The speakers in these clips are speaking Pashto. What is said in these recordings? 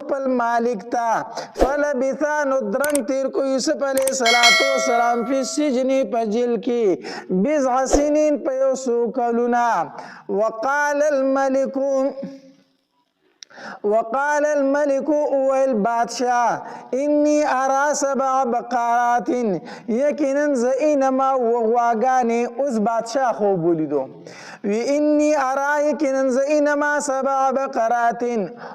خپل مالک ته فلبثا نو درنګ تیر کو یوسف علیه السلام فی السجن په جیل کې بضع سنین په یو څو کلونه وقال الملك والبادشاه اني ارى 7 بقرات یقینا زینما وغواګانی اوس بادشاه خوب ولیدو وی انی ارى یقینا زینما 7 بقرات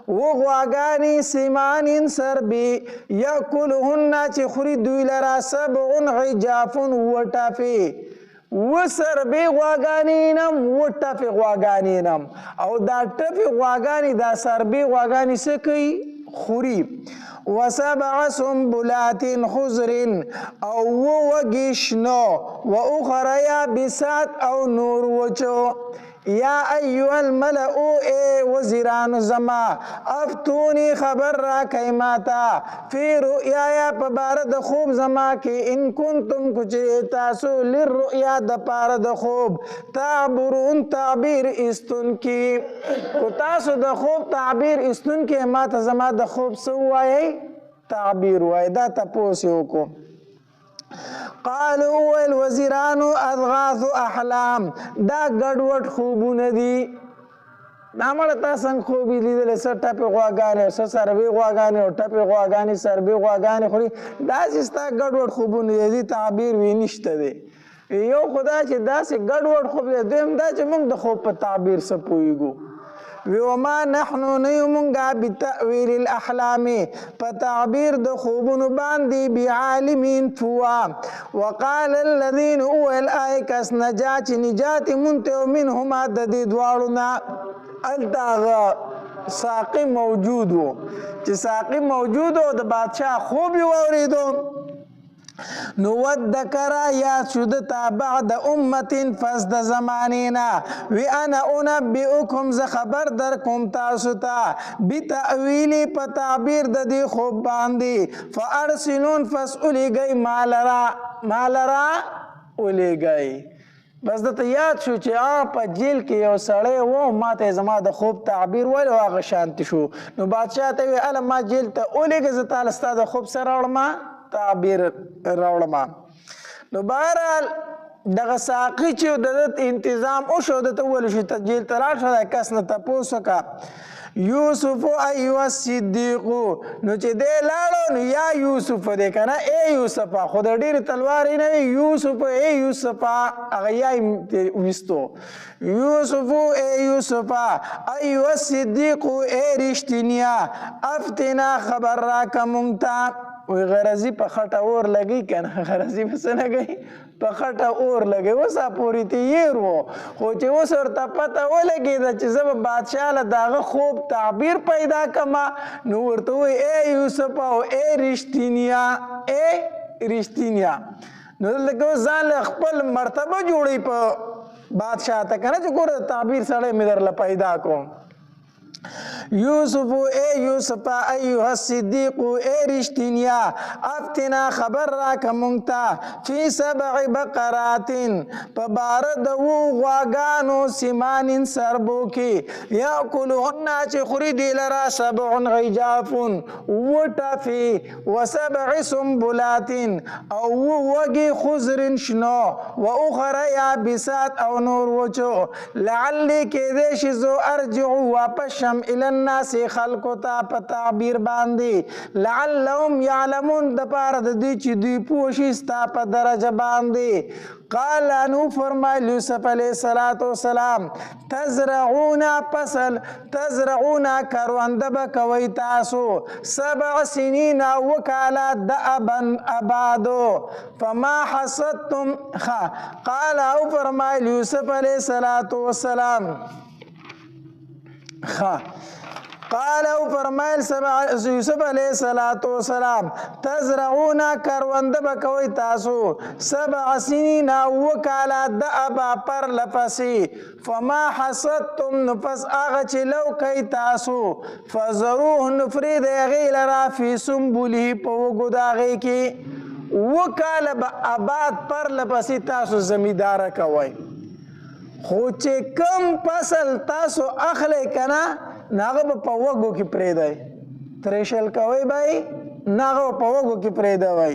وغواګانی سمان سربی یاکلهن چې خوري دوی لرا 7 عجاف وټافی وسربی غواګانینم وټافی غواګانینم او دا ټفی غواګانی دا سربی غواګانی څه کوي خوري و7 سنبلات خضر او وغشنو و اخرى یابسات او نور وچو یا ایها الملأ اے وزیران زما افتونی خبر را کایماتا فی رؤیا په بار د خوب زما کې ان کنتم کچ تاسو للرؤیا د پار د خوب تعبرون تعبیر استن کی کو تاسو د خوب تعبیر استن کې ما ته زما د خوب سو وای تعبیر وای دا تاسو کو قالوا الوزيران اضغاث احلام دا ګډوډ خوبونه دي دا مړه تاسو خوبي لیدل سر ټپه غواګانې سروي غواګانې او ټپه غواګانې سروي غواګانې خوري دا ستا ګډوډ خوبونه دي تعبیر وی نشته دي یو خدا چې دا سه ګډوډ خوب دي دویم دا چې موږ د خوب په تعبیر سپويګو وما نحن نيومنغا بتأويل الأحلام فتعبير د خوبونو باندې بعالمين فوا وقال الذين هو الآيكس نجات منتو منهما د دې دواړو الداغ ساقي موجود وو چې ساقي موجود او د بادشاہ خوب وریدو نو ودکر یا شدتا بعد امت فزد زمانینا وی انا انبئکم ز خبر در کوم تاسو ته بتاویلی په تعبیر د دې خوب باندې فارسلون فسئلی گئی مالرا اولی گئی بس دته یاد شو چې په جیل کې یو سړی وو ماته زما د خوب تعبیر ول او هغه شانت شو نو بادشاہ ته وی ال ما جیل ته اولیګ ز تعالی ستاسو د خوب سره وړما تعبیر راوړم نو بهرحال دغه ساقي چې د انتظام او شو د تول شو تجیل تراش د کس نه تاسو کا یوسف ایو صدیق نو چې دې لاړو نو یا یوسف دې کنه اے یوسف خود ډیر تلوار نه یوسف اے یوسف هغه یا وستو یوسف اے یوسف ایو صدیق اے رښتینیا افتنا خبر را کومتا وی غرضی په خټه اور لګی کنه غرضی په څه لګی په خټه اور لګی وسه پوری تیر وو خو چې اوس ورته پته ولګی چې زه بادشاہ له داغه خوب تعبیر پیدا کما نو ورته وی اے یوسف او اے رښتینیا نو لکه ځان خپل مرتبه جوړی په بادشاہ ته کنه چې ګوره تعبیر سره مې درله پیدا کوم یوسف اے یوسف ایها الصدیق اے رښتینیا افتنا خبر را کومتا فی 7 بقرات په بار د غواګانو سیمانین سربو کې یاکلهن چې خوري دی لرا 7 عجاف وټفی و7 سنبلات او وږي خضر شنو و اخرى یابسات او نور وچو لعلی کې دې شزو ارجع واپس الى الناس خلقو ته په تعبیر باندې لعلهم يعلمون د پاره د دې چې دوی پوښي ستا په درجه باندې قال انو فرمایل یوسف علیه السلام تزرعون کرونده به کوي تاسو 7 سنین وکاله د ابادو فما حصدتم قال او فرمایل یوسف علیه السلام قال او فرمایل یوسف علیه السلام تزرعون کرونده بکوي تاسو 7 سنین وکاله د ابا پر لپسی فما حصدتم نفس اغه چې لو کوي تاسو فزروه نفرید غیل را فی سنبله په وګداغه کې وکاله اباد پر لپسی تاسو زمیدار کوي خو چې کم فصل تاسو اخلي کنه ناغه په وګو کې پرې دی تریشل کوي بای ناغه په وګو کې پرېږدوئ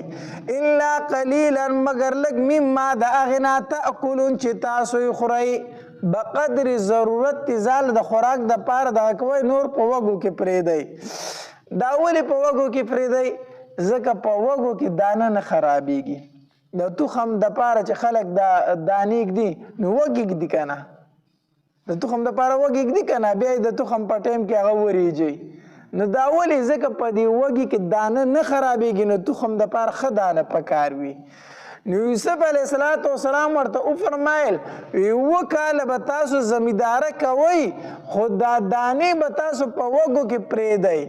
الا قلیلا مگر لږ مما د هغې نه تاکلون چې تاسو یې خورئ بقدر ضرورت ځال د خوراک دپاره دغه کوئ نور په وګو کې پرېږدئ دا ولې په وګو کې پرېږدئ ځکه په وګو کې دانه نه خرابېږي د تخم دپاره چې خلک دانې ږدي نو وږي ږدي که نه د تخم دپاره وږي ږدي که نه بیا یې د تخم په ټایم کې هغه وریږي نو دا ولې ځکه په دې وږي کې دانه نه خرابېږي نو تخم دپاره ښه دانه پکار وي نو یوسف علیه السلام ورته وفرمایل 7 کاله به تاسو زمینداره کوئ خو دا دانې به تاسو په وږو کې پرېږدئ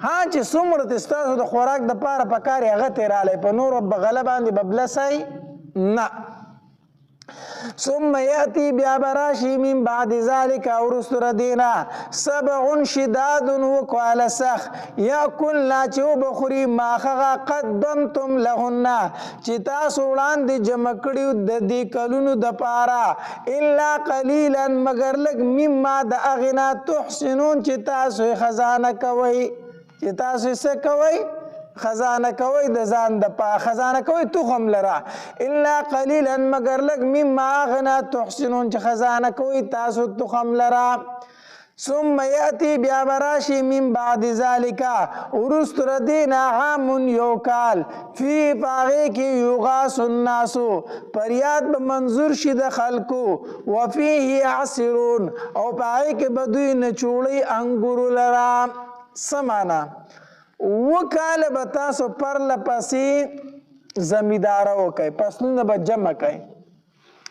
ها چې څومره چې ستاسو د خوراک دپاره پکار یې هغه تېرالی په نورو بغله باندې به بلسئ نه ثم یأتی بیا براشی من بعد ذلك ورست ردینا 7 شداد وکواله سخت یاکلنا چې وبخوري ما هغه قدمتم لهن چې تاسو وړاندې جمع کړي د دې کلونو دپاره الا قلیلا مگر لږ مما د هغې نه تحسنون چې تاسو یې خزانه کوئ چې تاسو یې څه کوئ خزانه کوي د ځان د پا خزانه کوي تخم لرا الا قليلا مگر لږ مما اغنا تحسنون چې خزانه کوي تاسو تخم لرا ثم یأتی بیا براشی من بعد ذالک ورست ردینا عام یوکال فی پاغی کی یغاس الناسو پریاد بمنظور شي د خلکو وفیه عصرون او پاغی کی بدوی نچوڑی انگورو لرا سمانا وکاله به تاسو پرله پسې زمینداره وکئ فصلونه به جمع کئ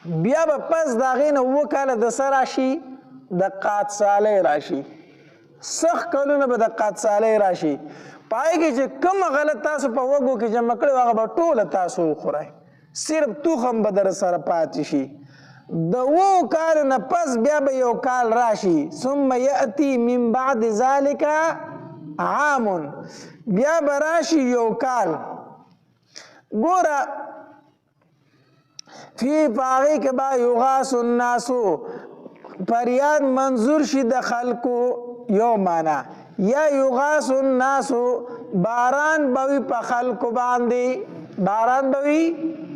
بیا به پس د هغې نه 7 کاله د څه راشي د قادسالۍ راشي سخت کلونه به د قادسالۍ راشي په هغې کې چې کومه غله تاسو په وږو کې جمع کړې هغه به ټوله تاسو وخورئ صرف تخم به در سره پاتې شي د 7 کالو نه پس بیا به 1 کال راشي ثم یأتی من بعد ذلک عام بیا براشی 1 کال گورا فی پاغی که با یغاس الناسو پریاد منظور شي د خلکو یو معنا یا یغاس الناسو باران بوي په خلکو باندې باران بوي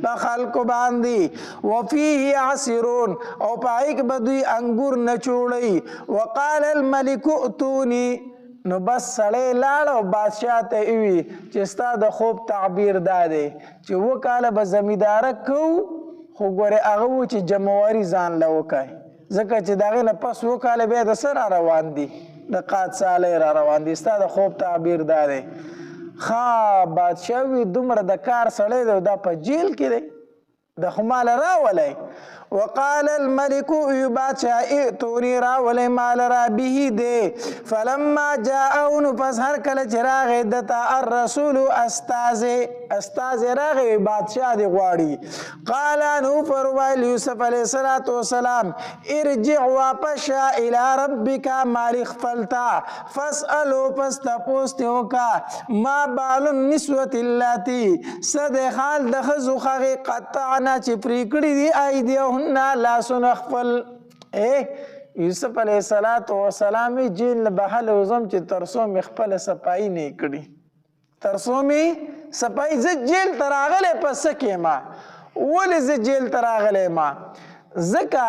په خلکو باندې وفيه عصرون او پای کې بدوی انګور نچوړي وقال الملك ائتوني نو بس سړی لاړ او بادشاه ته وی چې ستا د خوب تعبیر دا دی چې 7 کاله به زمینداره کوو خو ګورې هغه و چې جمعواري ځان له وکئ ځکه چې د هغې نه پس 7 کاله بیا د څه را روان دي د قادسالۍ را روان دي ستا د خوب تعبیر دا دی ښه بادشاه وي دومره د کار سړی دی دا په جیل کې دی د خو ماله راولی وقال الملك بادشاه ائتوني راولي مال را به دي فلما جاءه پس هر کله چې راغی دته الرسول استاذ راغی بادشاه دی غواړي قال نو فرمایل یوسف علیه السلام ارجع واپس الى ربك مالک فلتا فاسألو پس تپوس ته وکا ما بال النسوة اللاتي صد حال د ښځو هغې قطعنا چې پرې کړي دي ایدیهن لاسونه خپل یوسف علیه السلام جیل نه بهل وزم چې تر څو مې خپله صفایي نه کړي تر څو مې صفایي زه جیل ته راغلی په څه کې ما ولې زه جیل ته راغلی ما ځکه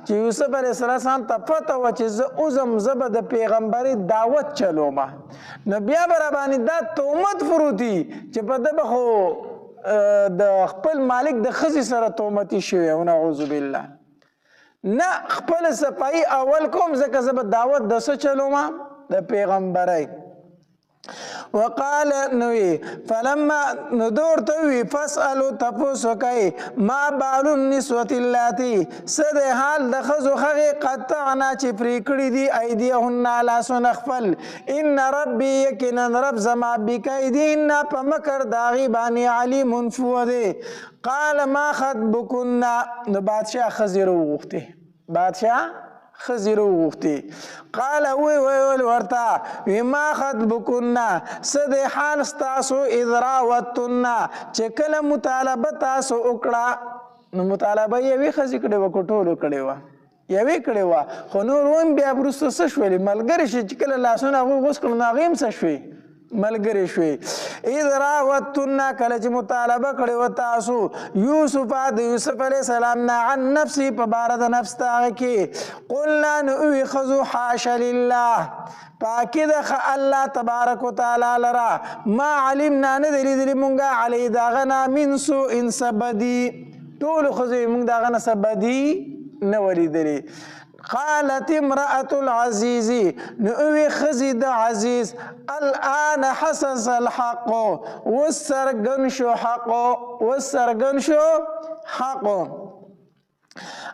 چې یوسف علیه السلام ته پته وه چې زه اوزم زه به د پیغمبري دعوت چلومه نو بیا به راباندې دا تهمت فروتي چې په ده به خو د خپل مالک د ښځې سره تهمتي شوی او نعوذ بالله نه خپل صفایي اول کوم ځکه زه به دعوت د څه چلومه د پیغمبرۍ وقال نوی فلما ندور توی فاسألو تپوسو کئی ما بالو النسوة اللاتی صد حال د ښځو هغې قطعنا چې پرې کړي دي ایدیهن لاسونه خپل ان ربي یقینا رب زما بکیدهن په مکر د هغې باندې علیم پوه دی قال ما خطبکن نو بادشاه ښځې راوغوښتې بادشاه ښځې راوغوښتې قال وی ورته ما خطبکن څه دی حال ستاسو اذ راوتن چې کله مطالبه تاسو وکړه نو مطالبه یوې ښځې کړې وه که ټولو کړې وه یوې کړې وه خو نور هم بیا وروسته څه شولې ملګرې شي چې کله لاسونه هغوی غوڅ کړل نو هغې هم څه شوې ملګری شوې اذ راوتن کله چې مطالبه کړې و تاسو یوسف د یوسف علیه السلام نه عن نفسي په باره د نفس د هغه کې قلنا نو ویخذو حاشا لله پاکی د الله تبارک وتعالی لرا ما علمنا نه دی لیدلي مونږه علی د هغه نه من سوء څه بدي ټولو ښځو مونږ د هغه نه څه بدي نه ولیدلي قالت امرأة العزيز نؤوي خزي د عزيز الآن حسس الحق والسرقن شو حق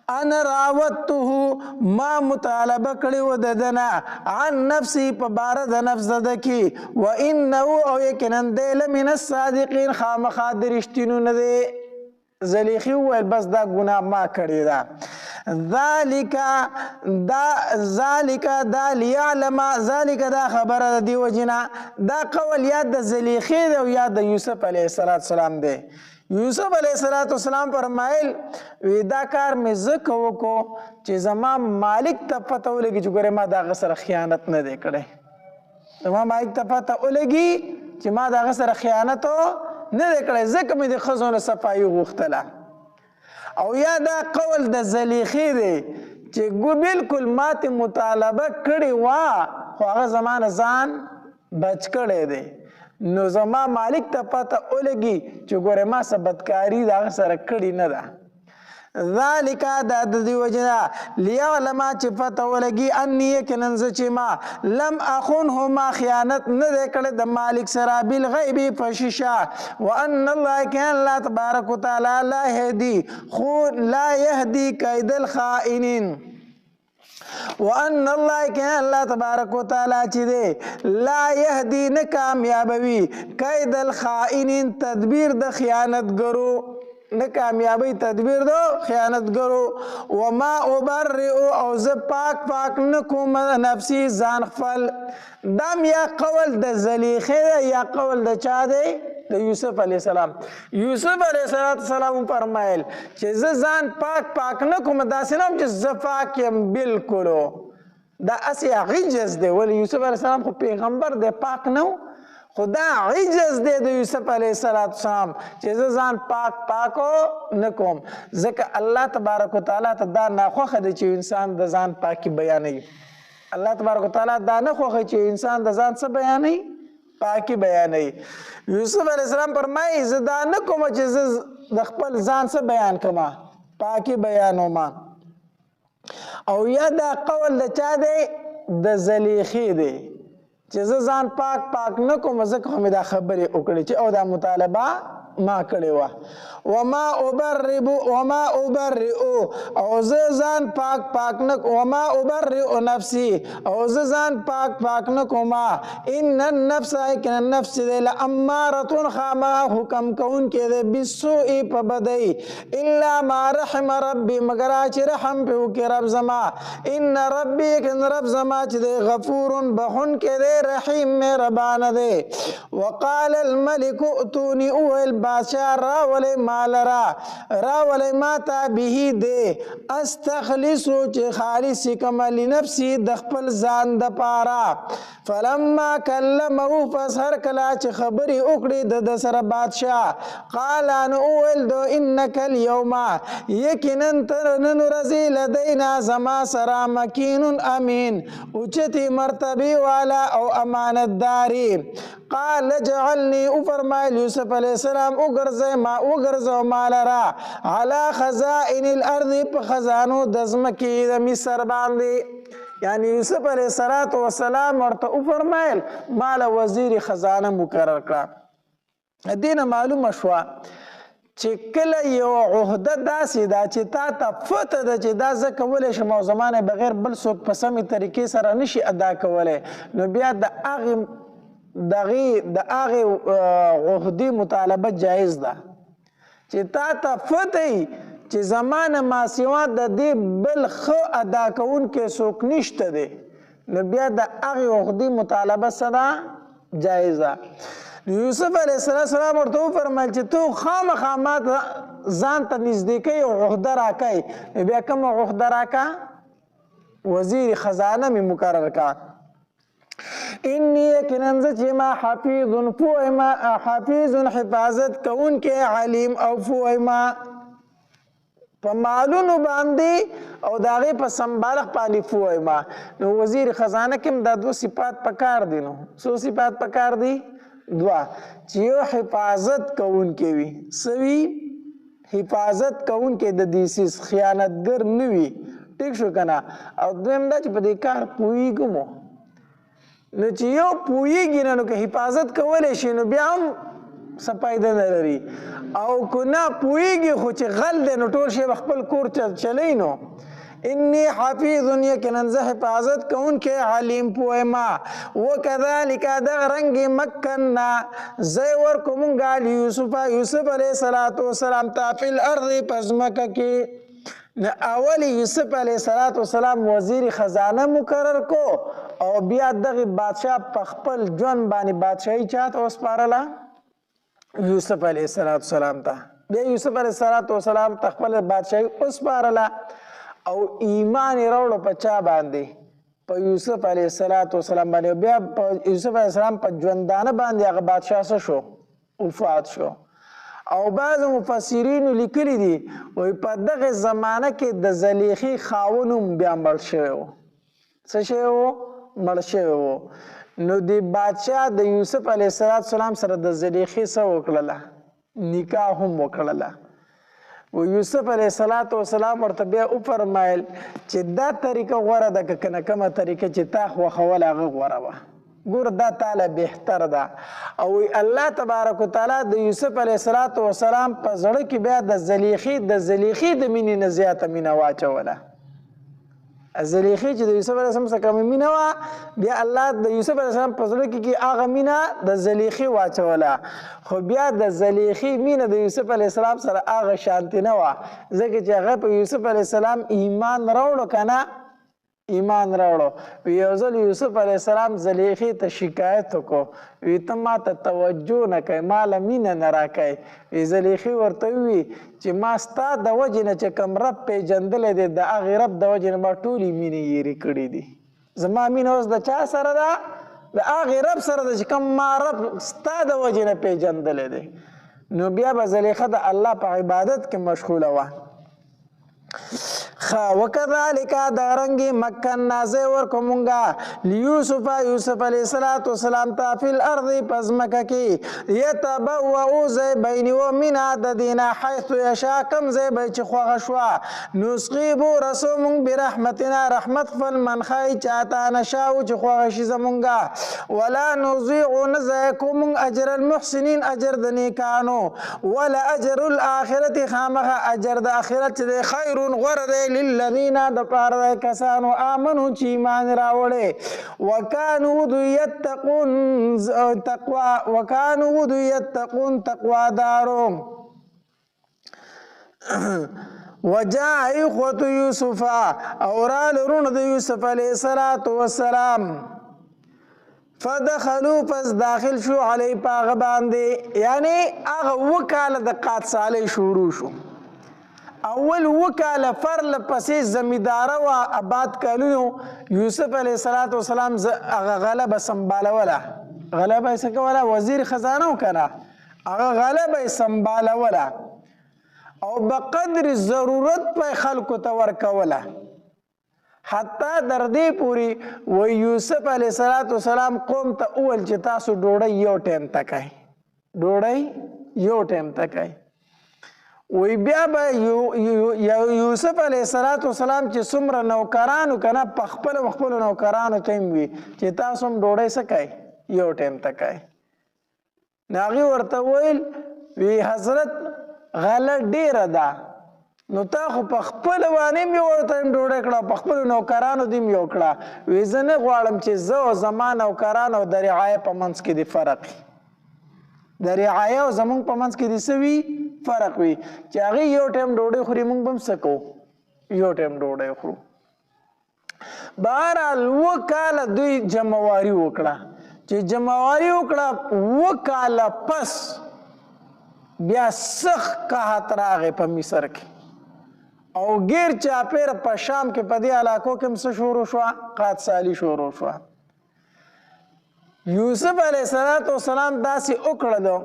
انا راودته ما مطالبه کړی و ددنا عن نفسي په بار د نفس دکی و انه او یقینا د لمن الصادقين خامخا درشتینو نه دی زلیخی ویل بس دا گناه ما کړی دا ذالک دا لیعلم ذالک دا خبره دی وجنا دا قول یاد د زلیخی دی او یاد د یوسف علیه السلام دی یوسف علیه السلام فرمایل وی دا کار مې زکه وکړو چې زما مالک ته پته ولګي چې ګوره ما د هغه سره خیانت نه دی کړی زما مالک ته پته ولګي چې ما د هغه سره خیانت نه دی کړی ځکه مې د ښځو نه صفایي غوښتله او یا دا قول د زلیخی دی چې بالکل ماتې مطالبه کړې وه خو هغه زما نه ځان بچ کړی دی نو زما مالک ته پته ولګي چې ګوره ما څه بدکاري د هغه سره کړې نه ده ذالک دا د دې وجه لیعلم چې پته ولګي انی یقینا زه چې ما لم اخنه ما خیانت نه دی کړی د مالک سره بالغیب په شیشه وان الله کان الله تبارک وتعالی لا یهدي کید الخائنین وان الله کان الله تبارک وتعالی چې دی لا یهدي نه کامیابوي کید الخائنین تدبیر د خیانتګرو نه کامیابی تدبیر دو خیانتګرو وما ابرئ او زه پاک نه کوم نفسي ځان خپل دام یا قول د زلیخی یا قول د چا دی د یوسف علیه السلام یوسف علیه السلام فرمایل چې زه ځان پاک نه کوم داسې نه چې زه پاک یم بالکلو دا اسې عجز دی ولې یوسف علیه السلام خو پیغمبر دی پاک نه خدا عجز دی د یوسف علیه السلام چې زه ځان پاکو نه کوم ځکه الله تبارک وتعالی ته دا ناخوښه دی چې انسان د ځان پاکي بیانوي الله تبارک وتعالی دا نه خوښوي چې انسان د ځان څه بیانوي پاکی بیانوي یوسف علیه السلام فرمایي زه دا نه کوم چې زه د خپل ځان څه بیان کوم پاکی بیانوم او یا دا قول د چا دی د زلیخی دی چې زه ځان پاک نه کوم ځکه خو مې دا خبرې وکړې چې او دا مطالبه ما کړې وه وما ابرئ او زه ځان پاک نه وما ابرئ نفسي او زه ځان پاک نه کوم ان النفس یقینا نفس دی لاماره خامخا حکم کوونکی دی بالسوء په بدۍ الا ما رحم ربي مگر چې رحم پې وکړي رب زما ان ربي یقینا رب زما چې دی غفور بخونکی دی رحیم مهربانه دی وقال الملك ائتوني اویل بادشاہ راولی ما تا به دی استخلصو چې خالصی کم لنفسی د خپل ځان د پاره فلما کلمه پس هر کله چې خبرې وکړې د سره بادشاہ قال ان اویل دو انک اليوم یقینا تر نن ورځې لدینا زما سره مکین امین اوچتې مرتبې والا او امانتداري قال جعلني فرمایل یوسف علیه السلام وګرځو ما لرا علی خزائن الارض په خزانو د ځمکې د مصر باندې یعنی یوسف علیه السلام ورته فرمایل مال وزیر خزانه مقرر کړه دینه معلومه شوه چې کله یو عهده داسې ده چې تا ته پته ده چې دا زه کولی شم او زمانه بغیر بل څوک په سمې طریقې سره نشي ادا کولی نو بیا د هغې عهدې مطالبه جایز ده چې تا ته پته وي چې زمانه ما سوا د دې بل ښه ادا کوونکی څوک نشته دی نو بیا د هغې عهدې مطالبه څه ده جایز ده یوسف علیه السلام ورته وفرمایل چې تو خامخا ما ځان ته نږدې کوي او عهده راکوي بیا کومه عهده راکړه وزیر خزانه مې مقرر کړه انی یقینا چې ما حفیظ پوه ما حفیظ حفاظت کوونکی علیم او پوه ما په مالونو باندې او د هغې په سمبالښت باندې پوه ما. نو وزیر خزانه کې هم دا دوه صفات پکار دي. نو څو صفات پکار دي؟ دوه، چې یو حفاظت کوونکی وي. څه وي؟ حفاظت کوونکی د دې څیز خیانتګر نه وي. ټیک شو که نه؟ او دویم دا چې په دې کار پوهېږم. نو چې یو پوهېږي نه، نو که حفاظت کولی شي نو بیا هم څه فایده نه لري. او که نه پوهېږي خو چې غل دی نو ټول شی به خپل کور چلی. نو انی حفیظ یقینا زه حفاظت کوونکی علیم پوه ما. وکذلک دغه رنګې مکننا ځای ورکړو مونږ یوسف علیه السلام ته فی الارض په ځمکه کې. اول یوسف علیه السلام وزیر خزانه مقرر کو او بیا دغه بادشاه په خپل ژوند باندې بادشاهي چاته وسپارله؟ یوسف علیه السلام ته. بیا یوسف علیه السلام ته خپل بادشاهي وسپارله او ایمان یې راوړو په چا باندې؟ په یوسف علیه السلام باندې. بیا په یوسف علیه السلام په ژوندانه باندې هغه بادشاه څه شو؟ وفات شو. او بعض مفسرینو لیکلی دي وایي په دغه زمانه کې د زلیخې خاوند هم بیا مړ شوی و. څه شوی و؟ مړ شوی و. نو د بادشاه د یوسف علیه السلام سره د زلیخې څه وکړله؟ نکاح هم وکړله. و یوسف علیه السلام ورته بیا وفرمایل چې دا طریقه غوره ده که نه کومه طریقه چې تا خوښول هغه غوره وه. ګوره دا تاله بهتر ده. او الله تبارک وتعالی د یوسف علیه السلام په زړه کې بیا د زلیخې د مینې نه زیاته مینه واچوله. زلیخې چې د یوسف علیه السلام څخه کومه مینه وه، بیا الله د یوسف علیه السلام په زړه کې هغه مینه د زلیخې واچوله. خو بیا د زلیخې مینه د یوسف علیه السلام سره هغه شانتي نه وه، ځکه چې هغه په یوسف علیه السلام ایمان راوړو که نه؟ ایمان راوړو. یو ځل یوسف علیه السلام زلیخې ته شکایت وکړو، وی ته ما ته توجه نه کوې، ما له مینه نه راکوې. وی زلیخې ورته ووي چې ما ستا د وجې نه چې کوم رب پیژندلی دی د هغې رب د وجې نه ما ټولې مینې هېرې کړي دي. زما مینه اوس د چا سره ده؟ د هغې رب سره ده چې کوم ما رب ستا د وجې نه پیژندلی دی. نو بیا به زلیخه د الله په عبادت کې مشغوله وه. وکذالک دارنګې مکننا ځای ورکړو مونږه یوسف علیه السلام ته فی الارض په ځمکه کې یتبوأ ځای به یې نیوه منها د دې نه حیث یشاء کوم ځای به چې خوښه شوه. نسقي به رسو مونږ برحمتنا رحمت خپل من ښایي چاته نشاء چې خوښه شي زمونږه. ولا نضیع نه ضایع کوو مونږ اجر المحسنین اجر د نیکانو. ولا اجر الآخرت خامخا اجر د آخرت چې دی خیر غوره دی للذین د پاره د کسانو آمنو چې ایمان راوړی وکانو دوی یتقون تقوا دارو. وجاء اخوة یوسف او رال رون د یوسف علیه السلام فدخلوا پس داخل شو علی پاغ باندې، یعنی هغه وکاله د قات صالح شروع شو. اول وکاله فرل پسې زمینداره و آباد کالونو یوسف علیه السلام هغه غلبه سنبالوله. غلبه یې څه کوله؟ وزیر خزانه و که نه؟ هغه غلبه یې سنبالوله او بقدر ضرورت په خلکو ته ورکوله. حتی در دې پورې و یوسف علیه السلام قوم ته وویل چې تاسو ډوډۍ یو ټایم ته کوئ، ډوډۍ یو ټایم ته کوئ. وی بیا به یوسف علیه السلام چې څومره نوکرانو که نه په خپلو نوکرانو ته هم وي چې تاسو هم ډوډۍ څه کوئ؟ یو ټایم ته کوئ. نو هغې ورته ویل وی حضرت غله ډېره ده، نو تا خو په خپله باندې هم یو ټایم ډوډۍ کړه، په خپلو نوکرانو دې هم یو کړه. وی زه نه غواړم چې زه او زما نوکران او د رعایه په منځ کې دې فرق وي، د رعایه او زمونږ په منځ کې دې څه وي؟ فرق وي، چې هغې یو ټایم ډوډۍ خوري موږ به هم څه کوو؟ یو ټایم ډوډۍ خورو. بهرحال 7 کاله دوی جمعواري وکړه. چې جمعواري وکړه 7 کاله پس بیا سخت قحط راغی په مصر کې او غیر چاپیر په شام کې په دې علاقو کې هم څه شروع شوه؟ قحط سالي شروع شوه. یوسف علیه السلام داسې وکړلو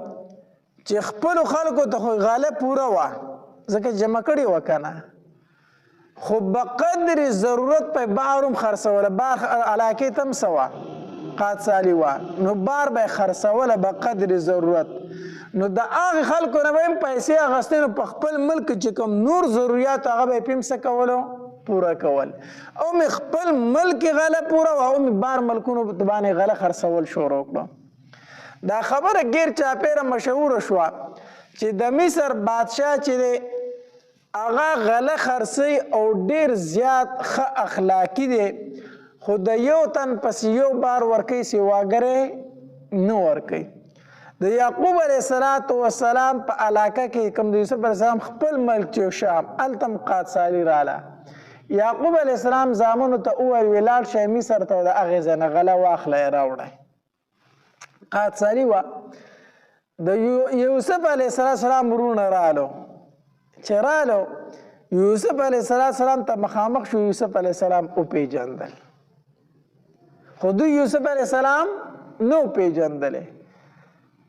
چې خپلو خلکو ته خو غاله پوره وه ځکه جمع کړې وه که نه خو بقدر ضرورت په بار هم خرڅوله بار علاقې ته هم څه وه قادسالي وه نو بار به یې خرڅوله بقدر ضرورت نو د هغې خلکو نه به هم پیسې اخیستې نو په خپل ملک چې کوم نور ضروریات هغه به یې په هم څه کولو پوره کول او مې خپل ملک غله پوره وه او مې بار ملکونو باندې غله خرڅول شروع کړه دا خبره ګیر چاپیره مشهوره شوه چې د مصر بادشاه چې دی هغه غله خرڅوي او ډېر زیات ښه اخلاقي دی خو د یو تن پسې یو بار ورکوي سیواګری نه ورکوي د یعقوب علیه السلام په علاقه کې کوم د یوسف علیه السلام خپل ملک چې شام هلته هم قادسالي راله یعقوب علیه السلام زامنو ته وویل ولاړ شئ مصر ته د هغې ځای نه غله واخله یې راوړئ قادسالي وه د یوسف علیه السلام ورونه رالو چې رالو یوسف علیه السلام ته مخامخ شو یوسف علیه السلام وپېژندل خو دوی یوسف علیه السلام نه وپېژندلی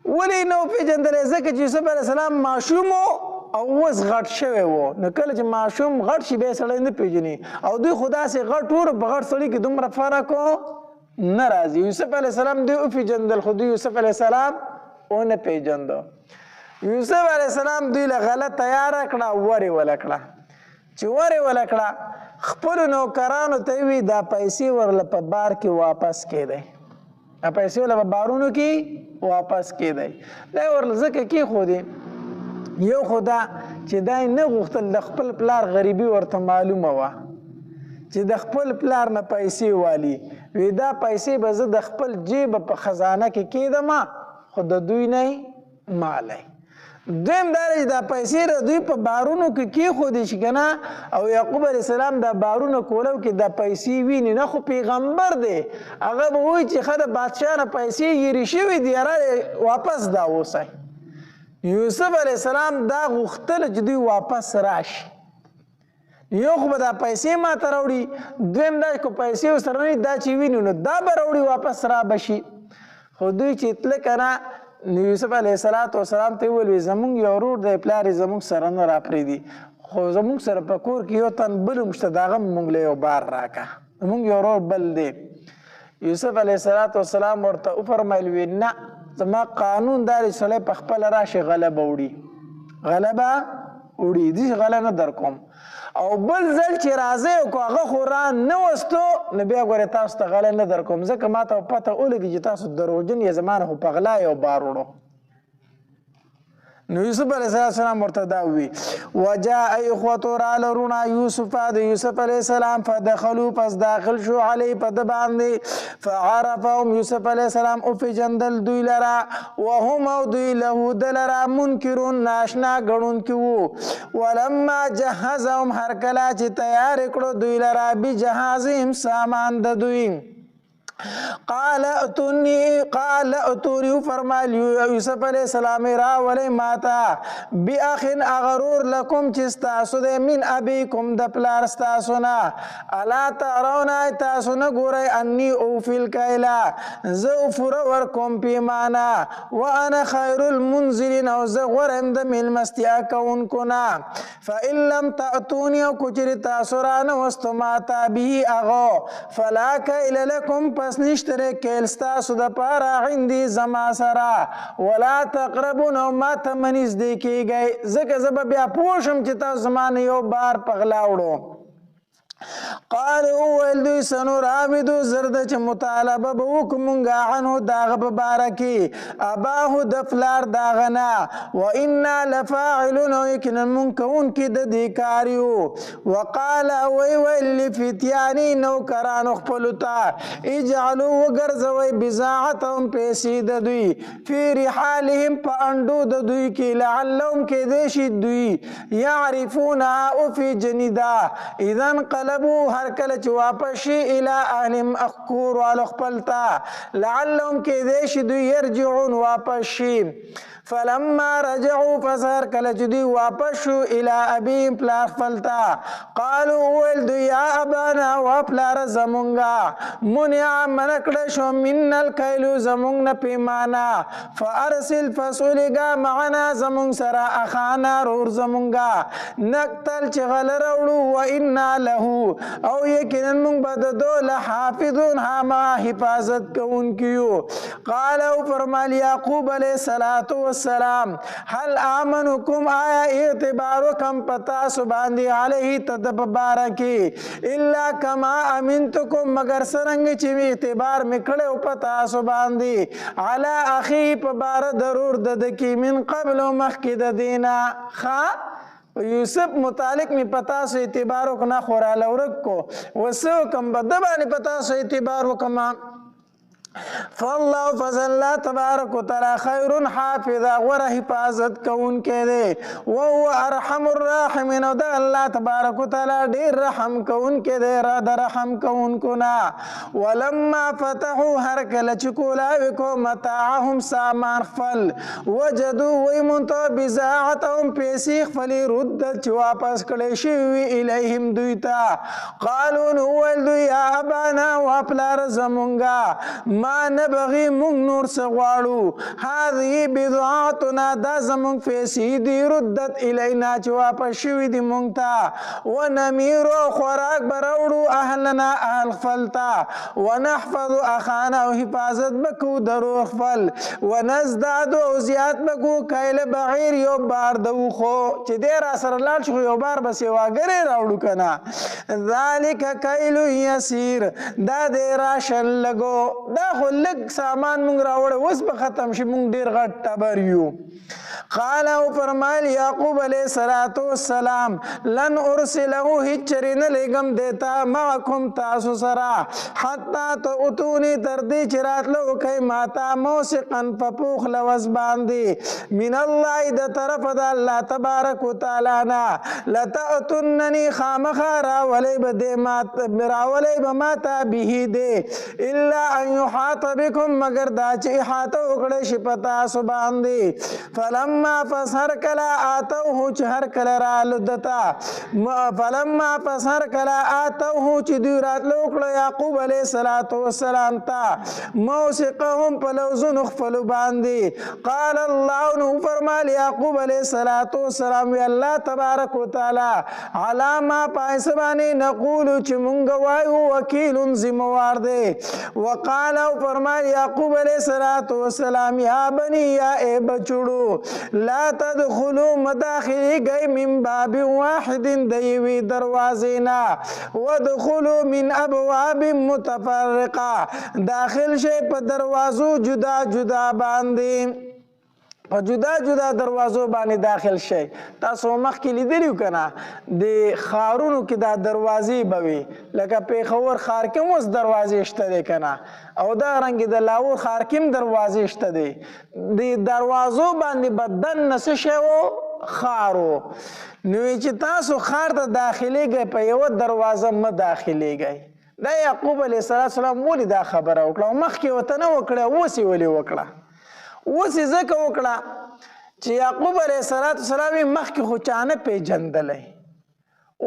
ولې نه وپېژندلی ځکه چې یوسف علیه السلام ماشوم او اوس غټ شوی و نو کله چې ماشوم غټ شي بیا سړی نه پېژني او دوی خو داسې غټ ور په غټ سړي کې دومره فرق نه راځي یوسف علیه السلام دوی وپېژندل خو دوی یوسف علیه السلام ونه پېژندو یوسف علیه السلام دوی له غله تیاره کړه ورې وله کړه چې ورې وله کړه خپلو نوکرانو ته یې وي دا پیسې ورله په بار کې واپس کېدی دا پیسې ورله په بارونو کې واپس کېدی دا یې ورله ځکه کېښودې یو خو دا چې دا یې نه غوښتل د خپل پلار غریبي ورته معلومه وه چې د خپل پلار نه پیسې والي وی دا پیسې به زه د خپل جیبه په خزانه کې کېدم خو د دوی نه یې مالی دویم دا دی چې دا پیسې د دوی په بارونو کې کېښودې شي که نه او یعقوب علیه السلام دا بارونه کولو کې دا پیسې ویني نه خو پیغمبر دی هغه به وایي چې ښه د بادشاه نه پیسې یېرې شوي دي یاره واپس دا اوسئ یوسف علیه السلام دا غوښتل چې دوی واپس راشي یو خو به دا پیسې ما ته راوړي دویم دا که پیسې ورسره نه دا چې ویني نو دا به راوړي واپس را به شي خو دوی چې تله که نه نو یوسف علیه السلام ته وویل زمونږ یو ورور دی پلار یې زمونږ سره نه راپرېږدي خو زمونږ سره په کور کې یو تن بل هم شته د هغه مونږ له یو بار راکړه زمونږ یو ورور بل دی یوسف علیه السلام ورته وفرمیل وی نه زما قانون دا دی سړی په خپله راشي غله به وړي غله به وړي داسې غله نه در کوم او بل ځل چې راځئ او که هغه خو را نه وستو نو بیا ګورې تاسو ته غله نه در کوم ځکه ما ته پته ولګي چې تاسو دروغجن یې زما نه خو په غلا یو بار وړو نو یوسف علیه السلام ورته دا ووي وجاء اخوته راله رونه یوسف د یوسف علیه السلام فدخلوا پس داخل شو علیه په ده باندې فعرفهم یوسف علیه السلام وپېژندل دوی لره وهم او دوی له ده لره منکرون ناشنا ګڼونکي وو ولما جهزهم هر کله چې تیار کړو دوی لره بجهازهم سامان د دوی قال اتوني فرمال یوسف علیه السلام راولی ماتا باخن اغرور لکم چې ستاسو دی من ابیکم د پلار ستاسو نه الا ترون تاسو نه ګورئ انی اوفی الکیلا زه پوره ورکوم پیمانه وانا خیر المنزلین او زه غوره یم د میلمستیا کوونکو نه فان لم تأتوني او که چېرې تاسو رانهوستو ماته به هغه فلا کیل لکم پس نشتره کیل ستاسو دپاره عندي زما سره ولا تقربون او ما ته مه نږدې کیږئ ځکه زه به بیا پوه شم چې تاسو زما نه یو بار په غلا وړو قالو وویل دوی سنراودو زر ده چې مطالبه به وکړو مونږ عنه د هغه په باره کې اباهو د پلار د هغه نه وانا لفاعلون او یقینا مونږ کوونکي د دې کار یو وقال ویل لفتیاني نوکرانو خپلو ته اجعلوا وګرځوئ بضاعتهم پیسې د دوی فی رحالهم په انډو د دوی کې لعلهم کیدای شي دوی یعرفونها او فی جنیدا اذا انقلبوا انقلبوا هر کله چې واپس شي الی اهلهم کور والو خپل ته لعلهم کیدای شي دوی یرجعون واپس شي فلما رجعوا فسهر کله چې دوی واپس شو الی ابیهم پلار خپل ته قالوا ویل دوی یا ابانا وا پلار زمونږه منع منع کړه شو من الکیل زمونږ نه پیمانه فارسل فسولګه معنا زمونږ سره اخانا رور زمونږه نقتل چې غله راوړو و انا له او یقینا موږ به د ده لحافظون هما حفاظت کوونکي یو قال او فرمایل یعقوب علیه السلام هل آمنکم آیا اعتبار وکم پتا سو باندې علیه تدب بارکی الا کما امنتکم مگر سرنګ چې می اعتبار میکړه او پتا سو باندې علی اخی په بار ضرور د کی من قبل مخکې د دینا خا یوسف متعلق می پتا سو اعتبار وکنا خوراله ورک کو وسو کم بدبانی پتا سو اعتبار وکما فالله فضل تبارک وتعالى خیر حافظا ور حفاظت کون کې دے وهو ارحم الراحمین او د الله تبارک وتعالى ډیر رحم کون کې دے را در رحم کون کو نا ولما فتحوا هر کله چې کولا وکو متاعهم سامان خپل وجدوا ويمنت بزاعتهم پیسې خپل رد چې واپس کړي شي الیهم دویتا قالوا نو دوی یا ابانا وپلار زمونږه ما نبغي مونږ نور څه غواړو هذه بضاعتنا دا زمونږ پیسې دي ردت الینا چې واپس شوي دي مونږ ته ونمیر خوراک به راوړو اهلنا اهل خپل ته ونحفظ اخانا او حفاظت به کوو د روح خپل ونزداد او زیات به کوو کیل بعیر یو بار د وښو چې دی را سره لاړ شي خو یو بار به سیواګرې راوړو که نه ذلک کیل یسیر دا دی راشن لګو دا خو لږ سامان مونږ راوړی اوس به ختم شي مونږ ډېر غټ ټبر یو قال او فرمایل یعقوب علیه السلام لن ارسله هیڅ چرې نه لېږم دیتا معکم تاسو سره حتی تؤتوني تر دې چې راتلو وکئ ماته موثقا په پوخ لوز باندې من الله د طرفه د الله تبارک وتعالی نه لتأتونني خامخا راولی به ماته به دی الا ان یحاط بكم مگر دا چې احاطه وکړی شي په تاسو باندې فلما پس هر کله آتوه چې هر کله رالو دته فلما پس هر کله آتوه چې دوی راتلو وکړه یعقوب علیه السلام ته موثقهم په لوزونو خپلو باندې قال الله نو فرمایل یعقوب علیه السلام وی الله تبارک وتعالی علی ما پایسه باندې نقولو چې مونږ وایو وکیل ذموار دی وقال او فرمایل یعقوب علیه السلام یا بنی یا ای بچوړو لا تدخلوا مداخلی گئی من باب واحد دیوی دروازینا ودخلوا من ابواب متفرقه داخل شي په دروازو جدا جدا باندې په جدا جدا دروازو باندې داخل شي تاسو مخکې لیدلیو که نه د ښارونو کې دا دروازې به وي لکه پیښور ښار کې هم اوس دروازې شته دی که نه او دغه رنګې د لاهور ښار کې هم دروازې شته دی د دروازو باندې به دننه څه شی و ښار و نو چې تاسو ښار ته داخلیږئ په یوه دروازه مه داخلیږئ دا یعقوب علیه السلام ولې دا خبره وکړه او مخکې ورته نه وکړه اوس یې ولې وکړه اوس یې ځکه وکړه چې یعقوب علیه السلام یې مخکې خو چا نه پیژندلی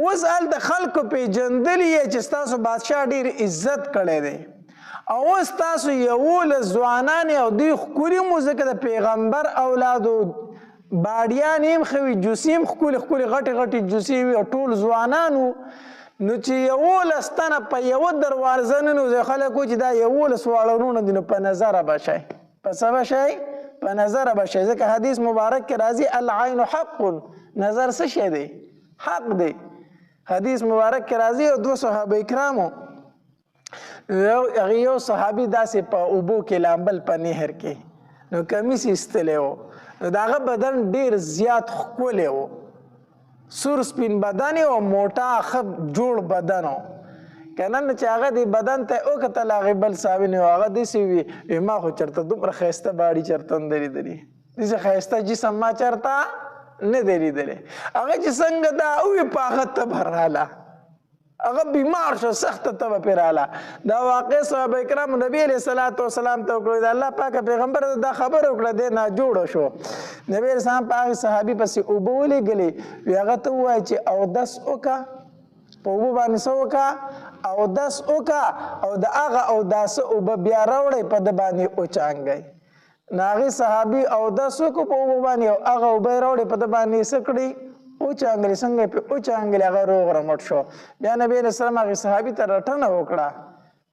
اوس هلته خلکو پیژندلي یې چې ستاسو بادشاه ډېر عزت کړی دی او اوس تاسو 11 ځوانان او دوی ښکلي مو ځکه د پیغمبر اولادو باډیان یې هم ښه وي جوسې هم ښکلې ښکلې غټې غټې جوسې وي او ټول ځوانان وو نو چې 11 تنه په یوه دروازه ننوځي خلک وایي چې دا 11 واړه وروڼه دي نو په نظره به شئ په څه به شئ په نظره به شئ ځکه حدیث مبارک کې راځي العین حق نظر څه شی دی حق دی حدیث مبارک کې راځي او 2 صحابه کرامو هغه یو صحابي داسې په اوبو کې لامبل په نهر کې نو کمیس یې ایستلی و نو د هغه بدن ډېر زیات ښکلی و سور سپین بدن او موټا ښه جوړ بدن و که نه چې هغه د بدن ته وکتل هغې بل صحابي نه و هغه داسې وي ما خو چېرته دومره ښایسته باړي چېرته نه دی لیدلي داسې ښایسته جسم ما چېرته نه دی لیدلی هغه چې څنګه دا ووي په هغه تبه راله هغه بیمار شو سخته تبه پرې راله دا واقع صحابه کرام نبی علیه الصلاۃ والسلام ته وکړه د الله پاک پیغمبر دا خبره وکړه دی ناجوړه شو نبی علیه السلام په هغې صحابي پسې اوبه ولېږلې وی هغه ته ووایه چې اودس وکړه په اوبو باندې څه وکړه اودس وکړه او د هغه اوداسه اوبه بیا راوړئ په ده باندې وچانګئ نو هغې صحابي اودس وکړو په اوبو باندې او هغه اوبه یې راوړې په ده باندې څه کړي اوچانګلې څنګه پې اوچانګلې هغه روغ رمټ شو بیا نبي علیه السلام هغې صحابي ته رټنه وکړه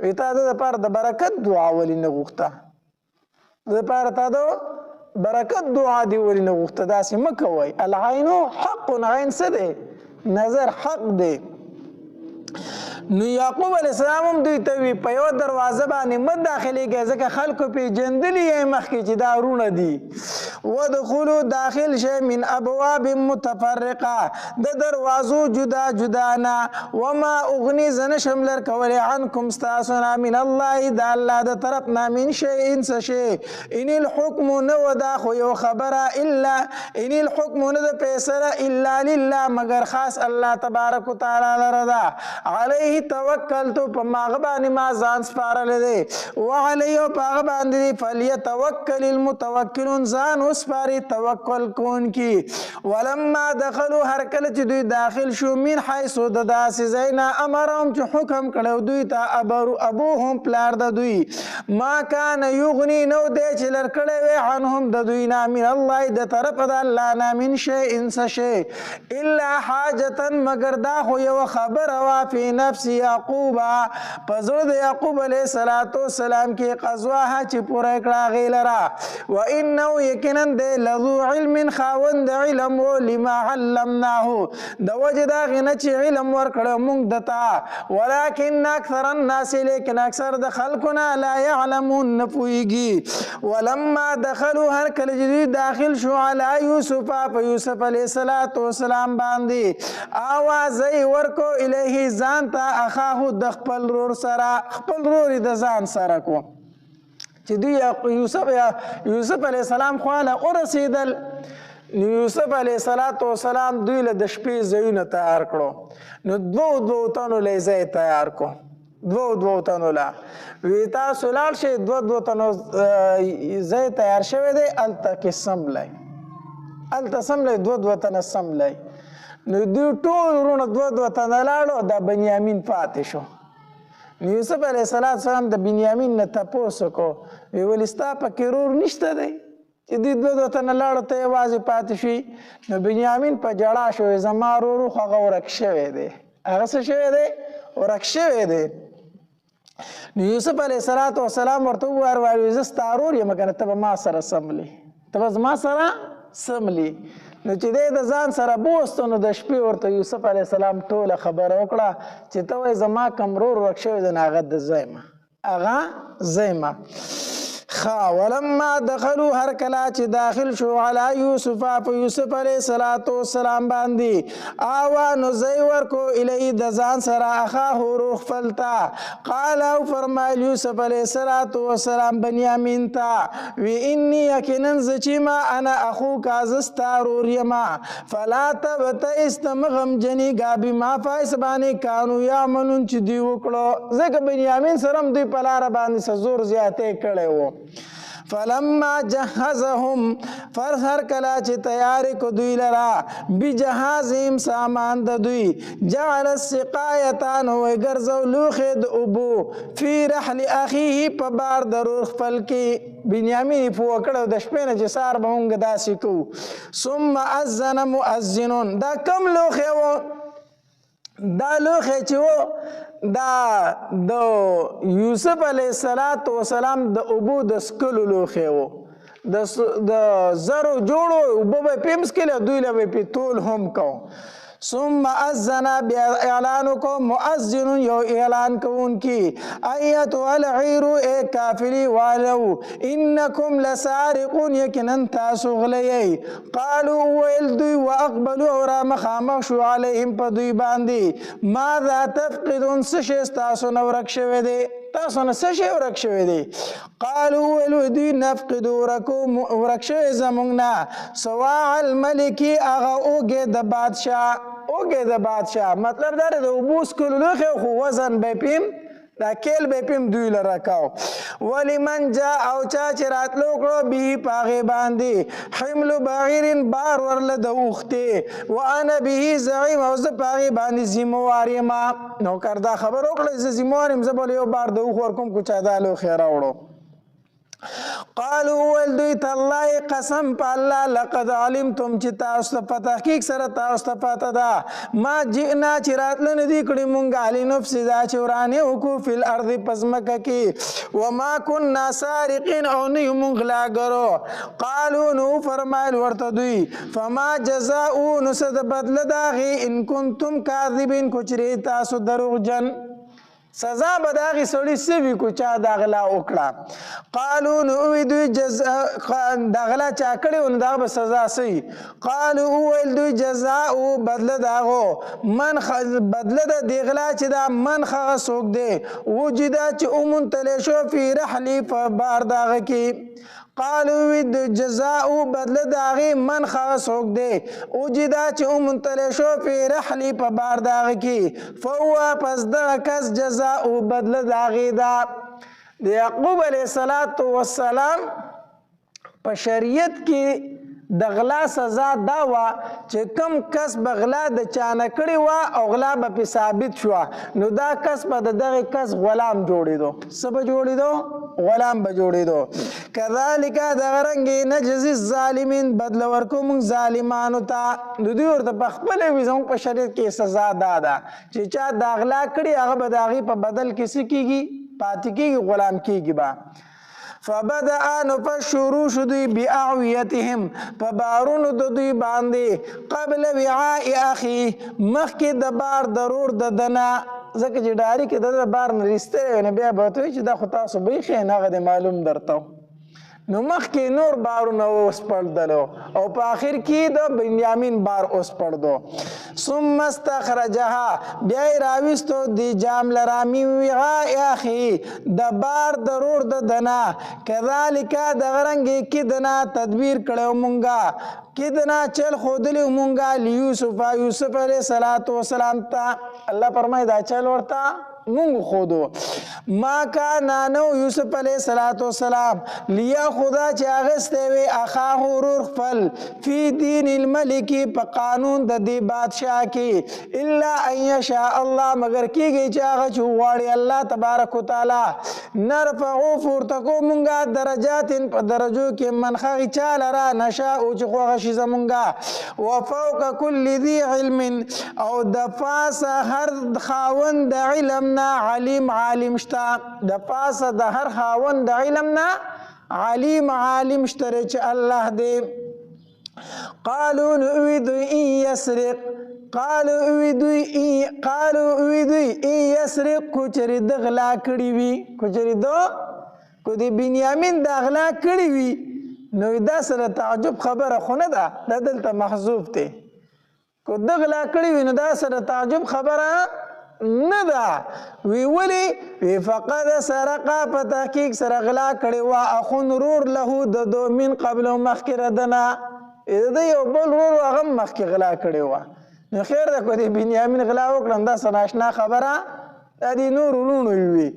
وی تا د دپاره د برکت دعا ولې نه غوښته د دپاره تا د برکت دعا دې ولې نه غوښته داسې مه کوئ العینو حق عین څه دی نظر حق دی نو یعقوب علیه السلام هم دوی ته وی په یوه دروازه باندې مه داخلېږئ ځکه خلکو پېژندلي یې مخکې چې دا وروڼه دي ودخلو داخل شئ من ابواب متفرقه د دروازو جدا جدا نه وما اغني زه نشم لرکولی عنکم ستاسو نه من الله د الله د طرف نه من شیئن څه شی ان الحکم نه و دا خو یو خبره الا ان الحکم نه د فیصله الا لله مگر خاص الله تبارک وتعالی لره ده علیه توکلتو په ماغه باندې ما ځان سپارلی دی وعلیه او په هغه باندې دی فلیتوکل المتوکلون ځان وسپاري توکل کوونکي ولما دخلوا هر کله چې دوی داخل شو من حیثو د داسې ځای نه امرهم چې حکم کړی دوی ته ابوهم پلار د دوی ما کان یغني نو دی چې لر کړی وی عنهم د دوی نه من الله د طرفه د الله نه من شیئن څه شی الا حاجة مگر دا خو یوه خبره وه فی نفس یعقوب په زړه د یعقوب علیه السلام کې قضواها چې پوره یې کړه هغې لره و انه یقینا دی لذو علم خاوند د علم و لما علمناه د وجې د هغې نه چې علم ورکړه موږ دته ولکن اکثر الناس لیکن اکثر د خلکو نه لا یعلمون نه پوهېږي ولما دخلوا هر کله چې دوی داخل شو علی یوسف په یوسف علیه السلام باندې آوازی ورکو الیه ځان ته اخاهو د خپل رور سره خپل رور د ځان سره کو چې دوی یوسف علیه السلام خواله ورسېدل نو یوسف علیه السلام دوی له د شپې ځایونه تیار کړو نو دوو تنو له ځای تیار کړو دوو تنو له وی تاسو لاړ شئ دوو تنو ځای تیار شوی دی هلته کې سملی هلته سملی دوه تنه سملی نو دوی ټول وروڼه دوه تنه لاړو دا بنیامین پاتې شو نو یوسف علیه السلام د بنیامین نه تپوس وکړو وی ولې ستا پکې ورور نشته دی چې دوی دوه تنه لاړو ته یوازې پاتې شي نو بنیامین په ژړا شو زما ورور خو هغه ورک شوی دی هغه څه شوی دی ورک شوی دی نو یوسف علیه السلام ورته وویل زه ستا ورور یم که نه ته به ما سره سملی ته به زما سره سملی نو چې دی د ځان سره بوستو نو د شپې ورته یوسف علیه السلام ټوله خبره وکړه چې ته وایې زما کوم ورور ورک شوی دی نو هغه د زیمه ولما دخلوا هر کله چې داخل شو علی یوسف په یوسف علیه السلام باندې آوا نو ځای ورکو الی د ځان سره اخاه ورور خپل ته قال او فرمایل یوسف علیه السلام بنیامین ته وی انی یقینا زه چې ما انا اخوک زه ستا ورور یمه فلا تبتئس ته مه غمجنېږه بما فایس باندې کانو یعملون چې دوی وکړو ځکه بنیامین سره هم دوی په لاره باندې څه زور زیاتی کړی و فلما جهزهم هر کله چې تیاری کو دوی لرا بجهازهم سامان د دوی جعل السقایة نو ګرځو لوښې د اوبو فی رحل اخیه په بار د ورور خپل کې بنیامین یې پوه کړی د شپې نه چې سهار به مونږ داسې کوو ثم اذن مؤذنون دا کم لوښی و دا لوښی چې و دا د یوسف علیه السلام د اوبو د څښلو لوښی و د زرو جوړو اوبه به یې پې څښلې دوی له به یې پې تول هم کوو ثم اذن بیا اعلان کو مؤذن یو اعلان کوونکی ایتها العیر ای کافلی والو انکم لسارقون یقینا تاسو غلی قالوا ویل دوی واقبلوا او را مخامخ شو علیهم په دوی باندې ماذا تفقدون څه شی ستاسو نه ورک شوی دی تاسو نه څه شی ورک شوی دی قالوا ویل دوی نفقد ورک شوی زموږ نه سواع الملک هغه اوږې د بادشاه اوګه د بادشاه مطلب دا د اوبوس کولو خو وزن به پیم دا کېل به پیم دوی لره کاو ولمن جاء او چا چې راتلو کړو به پاغه باندې حمل بعیر بار ورله د اوخته وانا به زعیم او زه پاغه باندې ذمہوار یم نو کردا خبر وکړه زه ذمہوار یم زه بل یو بار د اوخ ورکوم کو چا دالو خیر راوړو قالوا ولدوی تالله قسم په الله لقد علمتم چې تاسو ته په تحقیق سره تاسو ته پته ده ما جئنا چې راتله نه دي کړي مونږ لنفسد چې ورانې وکړو فی الارض په ځمکه کې وما كنا سارقین او نه یو مونږ غلاګرو قالوا نو فرمایل ورته دوی فما جزاء نو څه د بدله د هغې ان کنتم کاذبین کو چرې تاسو دروغجن سزا به د هغې سړي څه وي کو چا دا غلا وکړه قالو نو ووی دوی دا غلا چا کړې و نو د هغه به سزا څه وي قالو وویل دوی جزاء بدله د هغو بدله د دې غلا چې دا من هغه څوک دی وجده چې وموندلی شو فی رحلي په بار د هغه کې قالو د جزاء بدله د هغې من هغه څوک دی وجده چې وموندلی شو فی رحلي په بار د هغه کې فهو پس دغه کس جزاء بدله د هغې ده د یعقوب علیه السلام په شریعت کې د غلا سزا دا وه چې کم کس به غلا د چانه کړې وه او غلا به پې ثابت شوه نو دا کس به د دغې کس غلام جوړېدو څه به جوړېدو غلام به جوړېدو کذلک دغه رنګې نجزي الظالمین بدله ورکو موږ ظالمانو ته نو دوی ورته په خپله وي زموږ په شریعت کې سزا دا ده چې چا دا غلا کړي هغه به د هغې په بدل کې څه کېږي پاتې کېږي غلام کېږي به فبدأ نو پس شروع شو دوی بأعویتهم په بارونو د دوی باندې قبل وعاء اخی مخکې د بار ضرور د دنه ځکه چې ډاري کې د بار نه ریستلی وي نو بیا به ورته وایي چې دا خو تاسو بیخي نه هغه د معلوم درته نو مخکې نور بارونه وسپړدلو او په آخر کې د بنیامین بار وسپړدو ثم استخرجها بیا یې راویستو د جام لره من وعاء اخی د بار ضرور د دنه کذلک دغه رنګې کدنا تدبیر کړی مونږه کدنا چل ښودلی مونږه لیوسف یوسف علیه السلام ته الله فرمایي دا چل ورته مونږ خودو ما کانا نو یوسف علیه السلام لیا خدا چې اغستی وي اخاه ورور خپل فی دین الملک په قانون د دې بادشاه کې الا ان یشاء الله مگر کېږي چې هغه چې وغواړي الله تبارک وتعالی نرفعو پورته کو مونږه درجات په درجو کې من هغې چا لره نشاءو چې خوښه شي زمونږه وفوق کل ذي علم او د پاسه هر خاوند د علم علیم عالم شتا د پاسه د هر خاوند د علم نه علیم عالم شته چې الله دی قالو نوی دوی ان یسرق قالو اوی دوی ان یسرق کو چرې د غلا کړي وي کو چرې کو د بنیامین د غلا کړي وي نو دا سره تعجب خبره خو نه ده دا دلته محذوف دی کو د غلا کړي وي نو دا سره تعجب خبره نه ده وی ولی وی فقد سرقا په تحقیق سره غلا کړي وا اخون رور له د دو من قبل مخکې ردنا د یو بل رور هغه مخکې غلا کړي وا نو خیر ده کو دی بنیامین غلا وکړم دا سناشنا خبره دا دی نور ورونو وي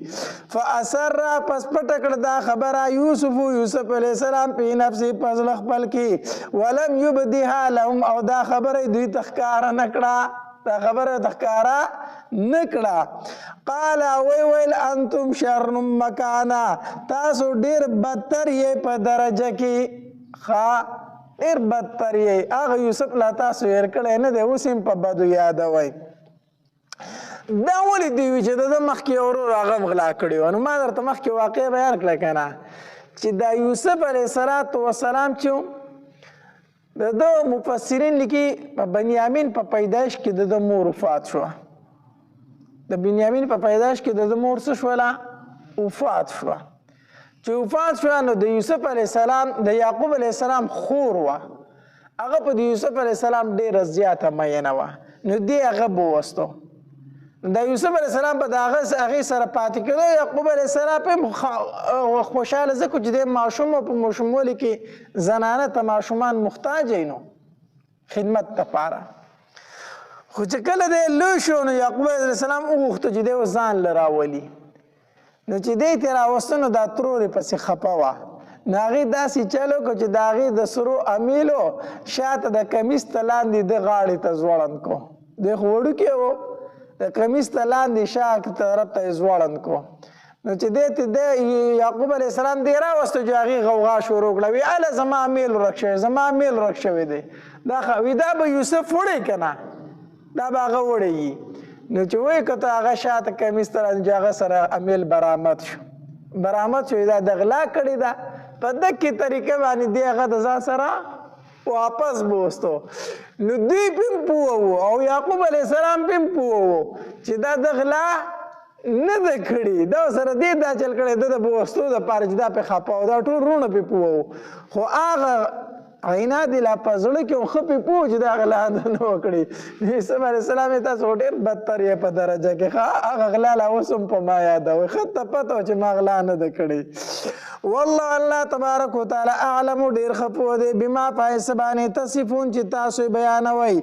فاثر پس پټ کړ دا خبره یوسف علیه السلام په نفس پزل خپل کې ولم یبدها لهم او دا خبره دوی تخکار نکړه دا خبره تخکارا نکړه قال ویل انتم شر مکانا تاسو ډیر بدتر یې په درجه کې ډیر بدتر یې هغه یوسف لا تاسو یې کړی نه دی اوس هم په بدو یادوئ دا ولې دی چې د مخکې ورور هغه غلا کړي و نو ما درته مخکې واقع بیان کړه که نه چې دا یوسف علیه السلام چې د مفسرین لیکي بنیامین په پیدایش کې د مور وفات شوه د بنیامین په پیدایش کې د مور څه شوله وفات شوه چې وفات شوه نو د یوسف علیه السلام د یعقوب علیه السلام خور وه هغه په د یوسف علیه السلام ډېره زیاته مینه وه نو دې هغه بووستو د یوسف علیه السلام په د هغې سره پاتې کېدو یعقوب علیه السلام هم خوشحاله ځکه چې د ماشوم په ماشوموالي کې زنانه ته ماشومان محتاج نو خدمت دپاره خو چې کله دی لوی شو نو یعقوب علیه السلام وغوښته چې دی اوس ځان له راولي نو چې دی ترې راوسته نو دا ترورې پسې خفه وه نو هغې داسې چل وکړو چې د هغې د سرو امیلو شاته د کمیس ته لاندې د غاړې ته ځوړند کړو دی خو وړوکی و د کمیس ته لاندې شا طرف ته یې ځوړند کړو نو چې دی یعقوب علیه السلام دی راوسته چې هغې غوغا شروع کړه وی هله زما امیل ورک شوی زما امیل ورک شوی دی وی دا به یوسف وړی که نه دا به هغه وړی نو چې وایي که ته هغه شاته کمیس ته راځي چې هغه سره امیل برآمد شو دا د غلا کړې ده په دقې طریقه باندې دی هغه د ځان سره واپس بوستو نو دوی پم پوه وو او یعقوب علیه السلام پم پوه وو چې دا د غلا نه ده کړي دا سره دې دا چل کړی ده د بوستو دپاره چې دا پې خفه و دا ټول رونه پې پوه وو خو هغه عینا دی لا په زړه کې هم ښه پې پوه چې دا غلا نه وکړي یوسف علیه السلام یې تاسو ډېر بدتر یې په درجه کې هغه غلا لا اوس هم په ما یادوئ ښه ته پته وه چې ما غلا نه ده کړې والله الله تبارک وتعالی اعلم ډېر ښه پوه دی بما په هسې باندې تصفون چې تاسو یې بیانوئ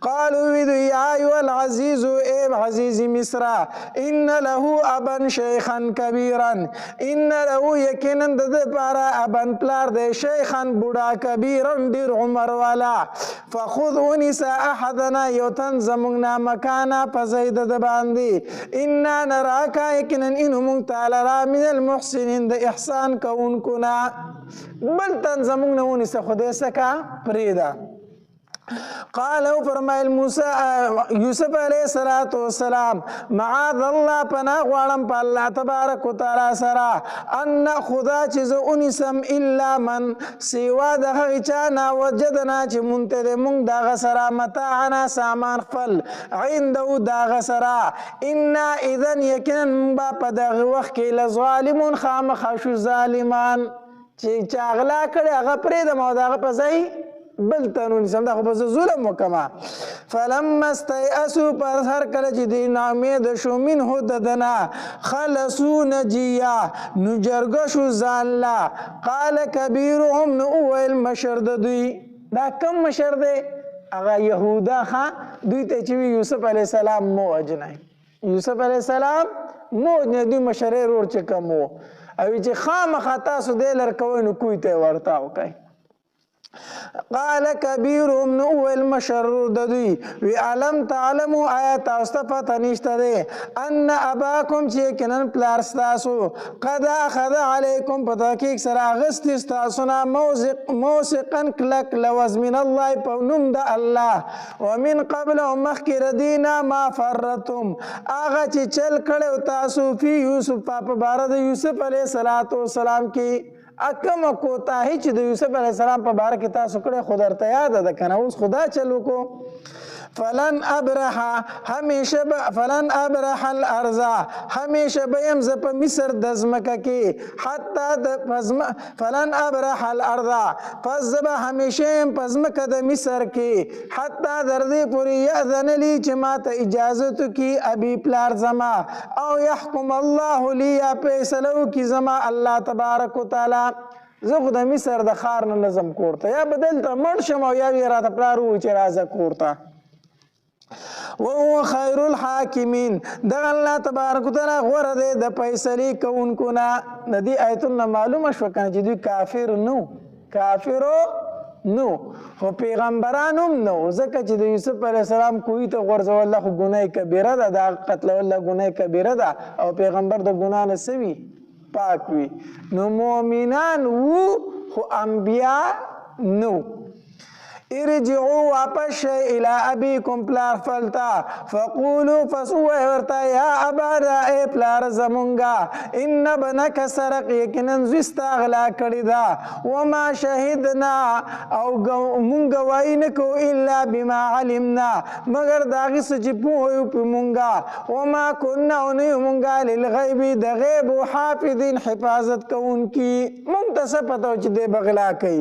قالو وی دوی یا ایها العزیز ای عزیز مصر ان له ابا شیخا کبیرا ان له یقینا د ده پاره ابا پلار دی شیخا بوډا کبیرا ډېر عمر والا فخذ ونیسه احدنا یو تن زموږ نه مکانه په ځای د ده باندې انا نراکه یقینا انو موږ تعالی را من المحسنین د احسان کوونکو نه بل تن زموږ نه ونیسه خدای څه کا پرېږده قال او فرمایل یوسف علیه السلام معاذ الله پناه غواړم په الله تبارک وتعالی سره ان ناخذ چې زه ونیسم الا من سوا د هغې چا نه وجدنا چې مونږ ته د مونږ د هغه سره متاعنا سامان خپل عنده د هغه سره انا اذا یقینا مونږ به په دغه وخت کې لظالمون خامخا شو ظالمان چې چا غلا کړې هغه پرېږدم او د هغه په ځای بل تنون سم دا خو به زه ظلم وکړمه فلما استیأسوا پر هر کله چې دوی ناامید شو منه د ده نه خلصو نجیا نو جرګه شو ځان له قال کبیرهم نو وویل مشر د دوی دا کم مشر دی هغه یهودا ښه دوی ته چې وي یوسف علیه السلام مو وجنئ یوسف علیه السلام مو وجنئ دوی مشرۍ رور چې کم و او چې خامخا تاسو دی لر کوئ نو کوی ته یې ورته وکئ قال کبیرهم نو ویل مشر د دوی وی علم تعلمو آیا تاسو ته پته نشته دی ان اباکم چې یقینا پلار ستاسو قد اخذ علیکم په تحقیق سره اخیستي ستاسو نه موثقا کلک لوز من الله په نوم د الله ومن قبل مخکې ردینا ما فرتم هغه چې چل کړی تاسو فی یوسف په باره د یوسف علیه السلام کې اکم کوتاهی چې د یوسف علیه السلام په باره کې تاسو کړی خو درته یاده ده که نه اوس خدا چل وکړو فلن ابرح الارض همیشه بیم زه په مصر د ځمکه کې فلن ابرح الارض پس زه به همیشه یم په ځمکه د مصر کې حتی تر دې پورې یأذن لي چې ما ته اجازت وکړي ابي پلار زما او یحکم الله لي یا فیصله وکړي زما الله تبارک وتعالی زه خو د مصر د ښار نه نظم کور ته یا به دلته مړ شم او یا به یې راته پلار ووایي چې راځه کور ته وهو خیر الحاکمین دغه الله تبارک وتعالی غوره دی د فیصلې کوونکو نه د دې آیتونو معلومه شوه که نه چې دوی کافرو نو خو پیغمبران هم نه و ځکه چې د یوسف علیه السلام کوهي ته غورځول دا خو ګناه کبیره ده دا قتلول دا ګناه کبیره ده او پیغمبر د ګناه نه څه وي پاک وي نو مؤمنان وو خو انبیا نو ارجعوا واپس شئ الى ابيكم پلار فلتا فقولوا فسوه ورتا یا ابانا اے پلار زمونگا ان ابنک سرق یقینا زستا غلا کړی دا وما شهدنا او مونږ گواہی نکو الا بما علمنا مگر داغه څه چې پوهیو په مونږه وما كنا مونږه للغیب د غیب حافظین حفاظت کوونکی مونږ ته څه پته چې دی بغلا کوي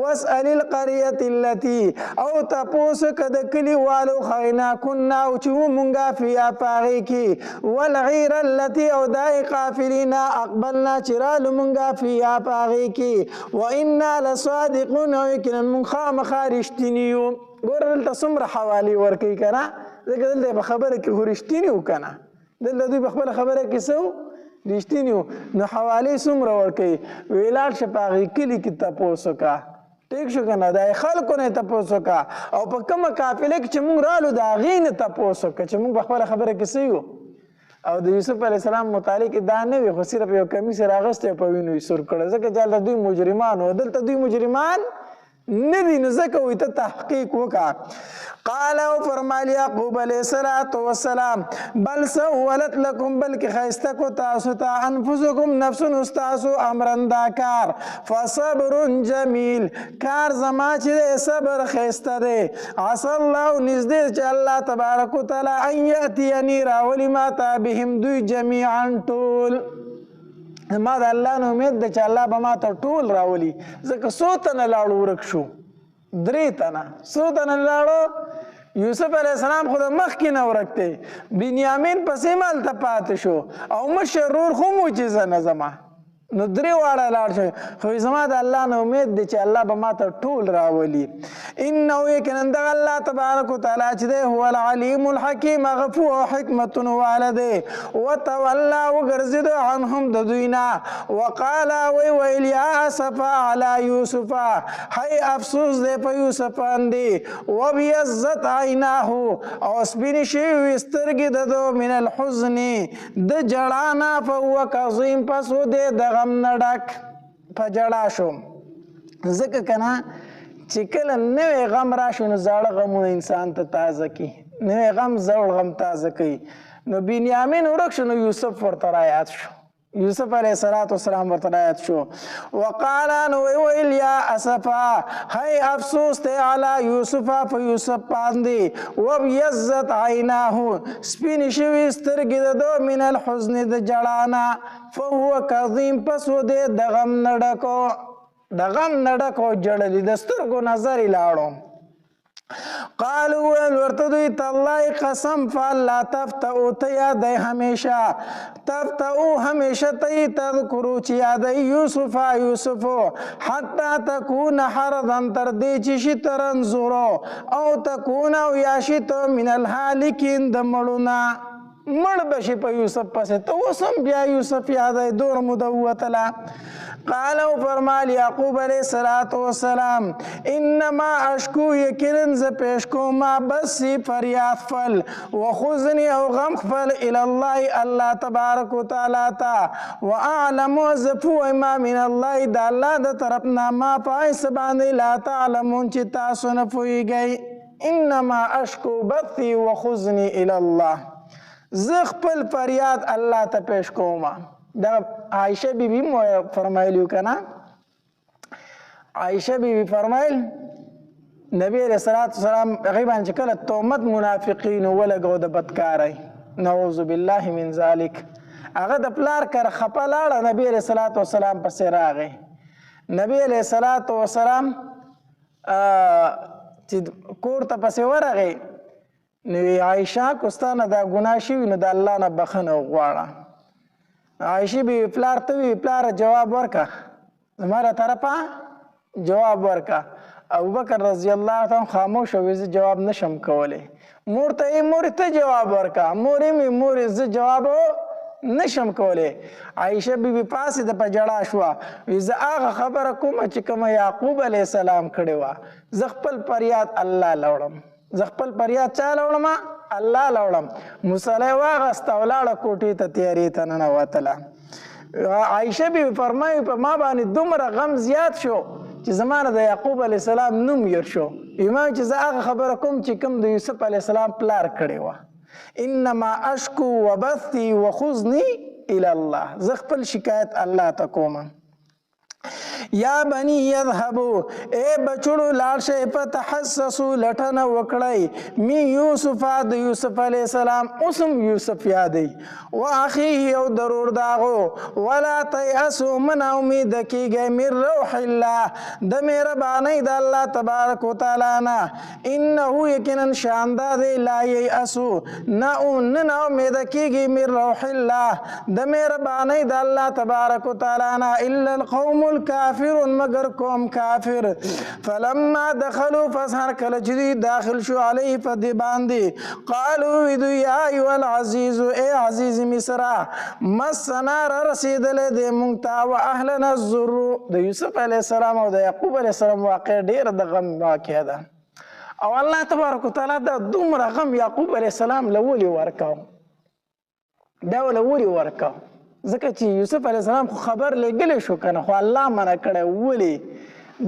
واسأل القريه التي او تاسو کده کلی والو خینا كنا او چې مونږه فیا پاغي کی والغیر التي او دای قافلینا اقبلنا چرال مونږه فیا پاغي کی وانا لصادقون یقینا من خام خارشتنیو ګور دلته څومره حوالی ورکی کنه ځکه دلته په خبره کې خو رښتیني وو که نه دلته دوی په خپله خبره کې څه وو رښتیني وو نو حوالې څومره ورکوي ویې لاړ شه په هغې کلي کې تپوس وکړه ټیک شو که نه د خلکو نه یې تپوس وکړه او په کومه قافله کې چې موږ رالو د هغې نه تپوس وکړه چې موږ په خپله خبره کې څه یو او د یوسف علیه السلام متعلق دا نه وي خو صرف یو کمیس یې راغستی په وینو یې سور کړی ځکه چې هلته دوی مجرمان وو دلته دوی مجرمان نه دي نو ځکه وایي ته تحقیق وکړه قال او فرمایل یعقوب علیه السلام بل سولت لکم بلکې ښایسته کو تاسو ته انفسکم نفسون ستاسو امرن دا کار فصبر جمیل کار زما چې دی صبر ښایسته دی عسى الله نږدې چې الله تبارک وتعالی ان یأتیني راولي ماته بهم دوی جمیعا ټول ما د الله نه امید ده چې الله به ما ته ټول راولي ځکه څو تنه لاړو ورک شو 3 تنه څو تنه لاړو یوسف علیه السلام خو د مخکې نه ورک دی بنیامین پسې هم هلته پاتې شو او مشر ورور خو مو چې زه نه ځمه نو 3 واړه لاړ شوی خو زما د الله نه امید دی چې الله به ما ته ټول راولي انه یقینا دغه الله تبارک وتعالی چې دی هو العلیم الحکیم هغه پوه او حکمتونو واله دی وتولا وګرځېدو عنهم د دوی نه وقال ویل یا اسفا علی یوسف هی افسوس دی په یوسف باندې وبیضت عیناه او سپینې شوي سترګې د ده من الحزن د ژړا نه فهو کظیم پس و دی د غم نه ډک په ژړا شو ځکه که نه چې کله نوی غم راشي نو زاړه غمونه انسان ته تازه کړي نوی غم زوړ غم تازه کوي نو بنیامین ورک شو نو یوسف ورته رایاد شو یوسف علیه السلام ورته رایاد شو وقال نو ویل یا اسفا هی افسوس دی علی یوسف په یوسف باندې وبیضت عیناه سپینې شوي سترګې د ده من الحزن د ژړا نه فهو کظیم پس و دی د غم نه ډکو ژړلي د سترګو نظر یې لاړو قالوا ویل ورته دوی تالله قسم فالله تفتؤ ته یادی همیشه تفتؤ همیشه ته یې تذکرو چې یادی یوسف حتی تکون حرضا تر دې چې شي ترنظرو او تکون او یا شي ته من الهالکین د مړو نه مړ به شي په یوسف پسې ته اوس هم بیا یوسف یادی دور موده ووتله قال او فرمایل یعقوب علیه السلام انما اشکو یقینا زه پیش کوم بس فریاد خپل وخذني او غم خپل الی الله الله تبارک وتعالی ته واعلم زه پوهیم ما من الله د الله د طرف نه ما په څه باندې لا تعلمون چې تاسو نه پوهیږئ انما اشکو بثي وخذني الی الله زه خپل فریاد الله ته پیش کوم دا عائشہ بی بی فرمایلیو کنا عائشہ بی بی فرمایل نبی علیہ السلام غیبان چې کله تهمت منافقین ولګو د بدکارۍ نعوذ بالله من ذلک هغه د پلار کر خپه لاړه نبی علیہ السلام پسې راغی نبی علیہ السلام چې کور ته پسې ورغی نو عائشہ کوستانه دا ګناه شوي نو د الله نه بخښنه وغواړه عائشې بی پلار ته وی پلار جواب ورکا زماره طرفه جواب ورکا ابوبکر رضی الله عنه خاموش او جواب نشم کوله مور ته جواب ورکا مور ز جواب نشم کوله عائشہ بی پاسې د پجړا شو زه هغه خبره کوم چې کوم یعقوب علیه السلام کړي وا ز خپل فریاد الله لوړم زه خپل فریاد چا لوړم الله لوړم مصلی واغسته ولاړه کوټې ته تیارې ته ننوتله عایشه بی فرمایي په ما باندې دومره غم زیات شو چې زما نه د یعقوب علیه السلام نوم هیر شو ایمان چې زه هغه خبره کوم چې کوم د یوسف علیه السلام پلار کړې وه انما اشکو وبثي وخذني الى الله زه خپل شکایت الله ته کوم یا بنی یذهبو اے بچړو لاړ شئ فتحسسوا لټنه وکړئ من یوسف د یوسف علیه السلام اوسم یوسف یادی و اخیه او ضرور داغو ولا تیأسوا من امید کیږئ من روح الله د مهربانۍ د الله تبارک وتعالی نه انه یقینا شاندا دی لا ییأسو نه امید کیږي من روح الله د مهربانۍ د الله تبارک وتعالی نه الا القوم الكافرون مگر قوم کافر. فلما دخلوا فسهر کله چې دوی داخل شو علیه په دې باندې قالوا ویدو یا ایها العزیز ای عزیز مصر مسنا رسیدلې دې مونږ ته و اهلنا الضر. د یوسف علیه السلام او د یعقوب علیه السلام واقع ډېر د غم واقع ده او الله تبارک وتعالی دا دومره غم یعقوب علیه السلام له ولې ورکاو دا له ولې ورکاو ځکه چې یوسف علیه السلام خو خبر لېږلی شو که نه خو الله منع کړی ولې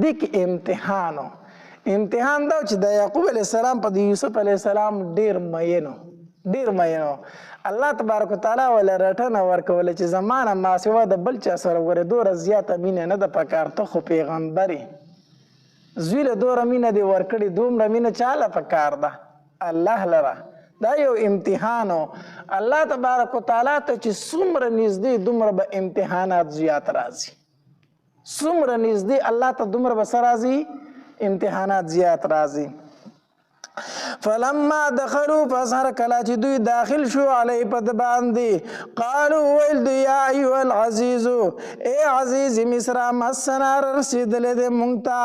دې کې امتحان دا چې د یعقوب علیه السلام په د یوسف علیه السلام ډېر مینو الله تبارک وتعالی وله رټنه ورکوله چې زما نه ما سوا د بل چا سره ورې دومره زیاته مینه نه ده پکار ته خو پیغمبر زوی له دومره مینه دې ورکړې دومره مینه چاله پکار ده الله لره دا یو امتحان و الله تبارک وتعالی ته چې څومره نږدې دومره به امتحانات زیات راځي څومره نږدې الله ته دومره به څه راځي امتحانات زیات راځي. فلما دخلوا فسهر کله چې دوی داخل شو علیه په د باندې قالوا ویل دوی یا ایها العزیز ای عزیز مصر مسنا رسیدلې دې مونږ ته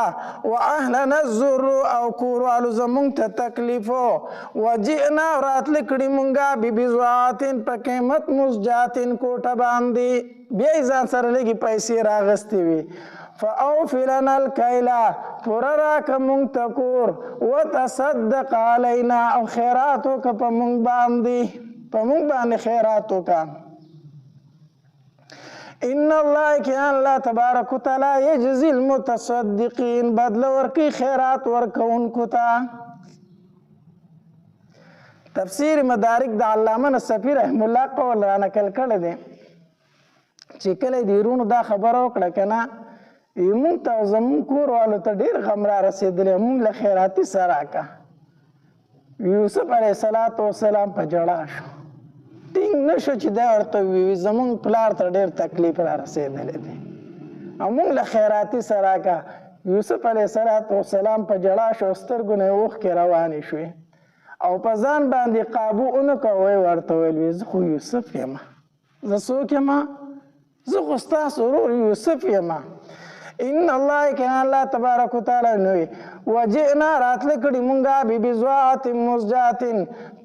و اهلنا الضر او کوروالو زمونږ ته تکلیف وجئنا راتلې کړي مونږه ببضاعة په قیمت مزجاة کوټه باندې بیا یې ځان سره لږې پیسې راغستې وي فاوفي لنا الكيل پوره راکه مونږ ته کور وتصدق علینا او خیرات وکړه په مونږ باندې خیرات وکړه. ان الله کې الله تبارک وتعالی یجزي المتصدقین بدله ورکوي خیرات ورکوونکو ته. تفسیر مدارک د علامه نصفي رحم الله قول را نقل کړی دی چې کله دې وروڼو دا خبره وکړه که نه مونږ ته او زمونږ کور والو ته ډېر غم را رسېدلی مونږ له خیراتي څه راکړه. یوسف علیه السلام په ژړا شو ټینګ نه شو چې دا ورته ووایي زمونږ پلار ته ډېر تکلیف را رسېدلی دی او مونږ له خیراتي څه راکړه. یوسف علیه السلام په ژړا شو سترګو نه یې اوښکې روانې شوې او په ځان باندې قابو ونه کړ ویې ورته ویل زه خو یوسف یم زه څوک یم زه خو ستاسو ورور یوسف یم. ان الله کې الله تبارک وتعالی نوې وجئنا راتله کړي مونږه ببضاعة مزجاة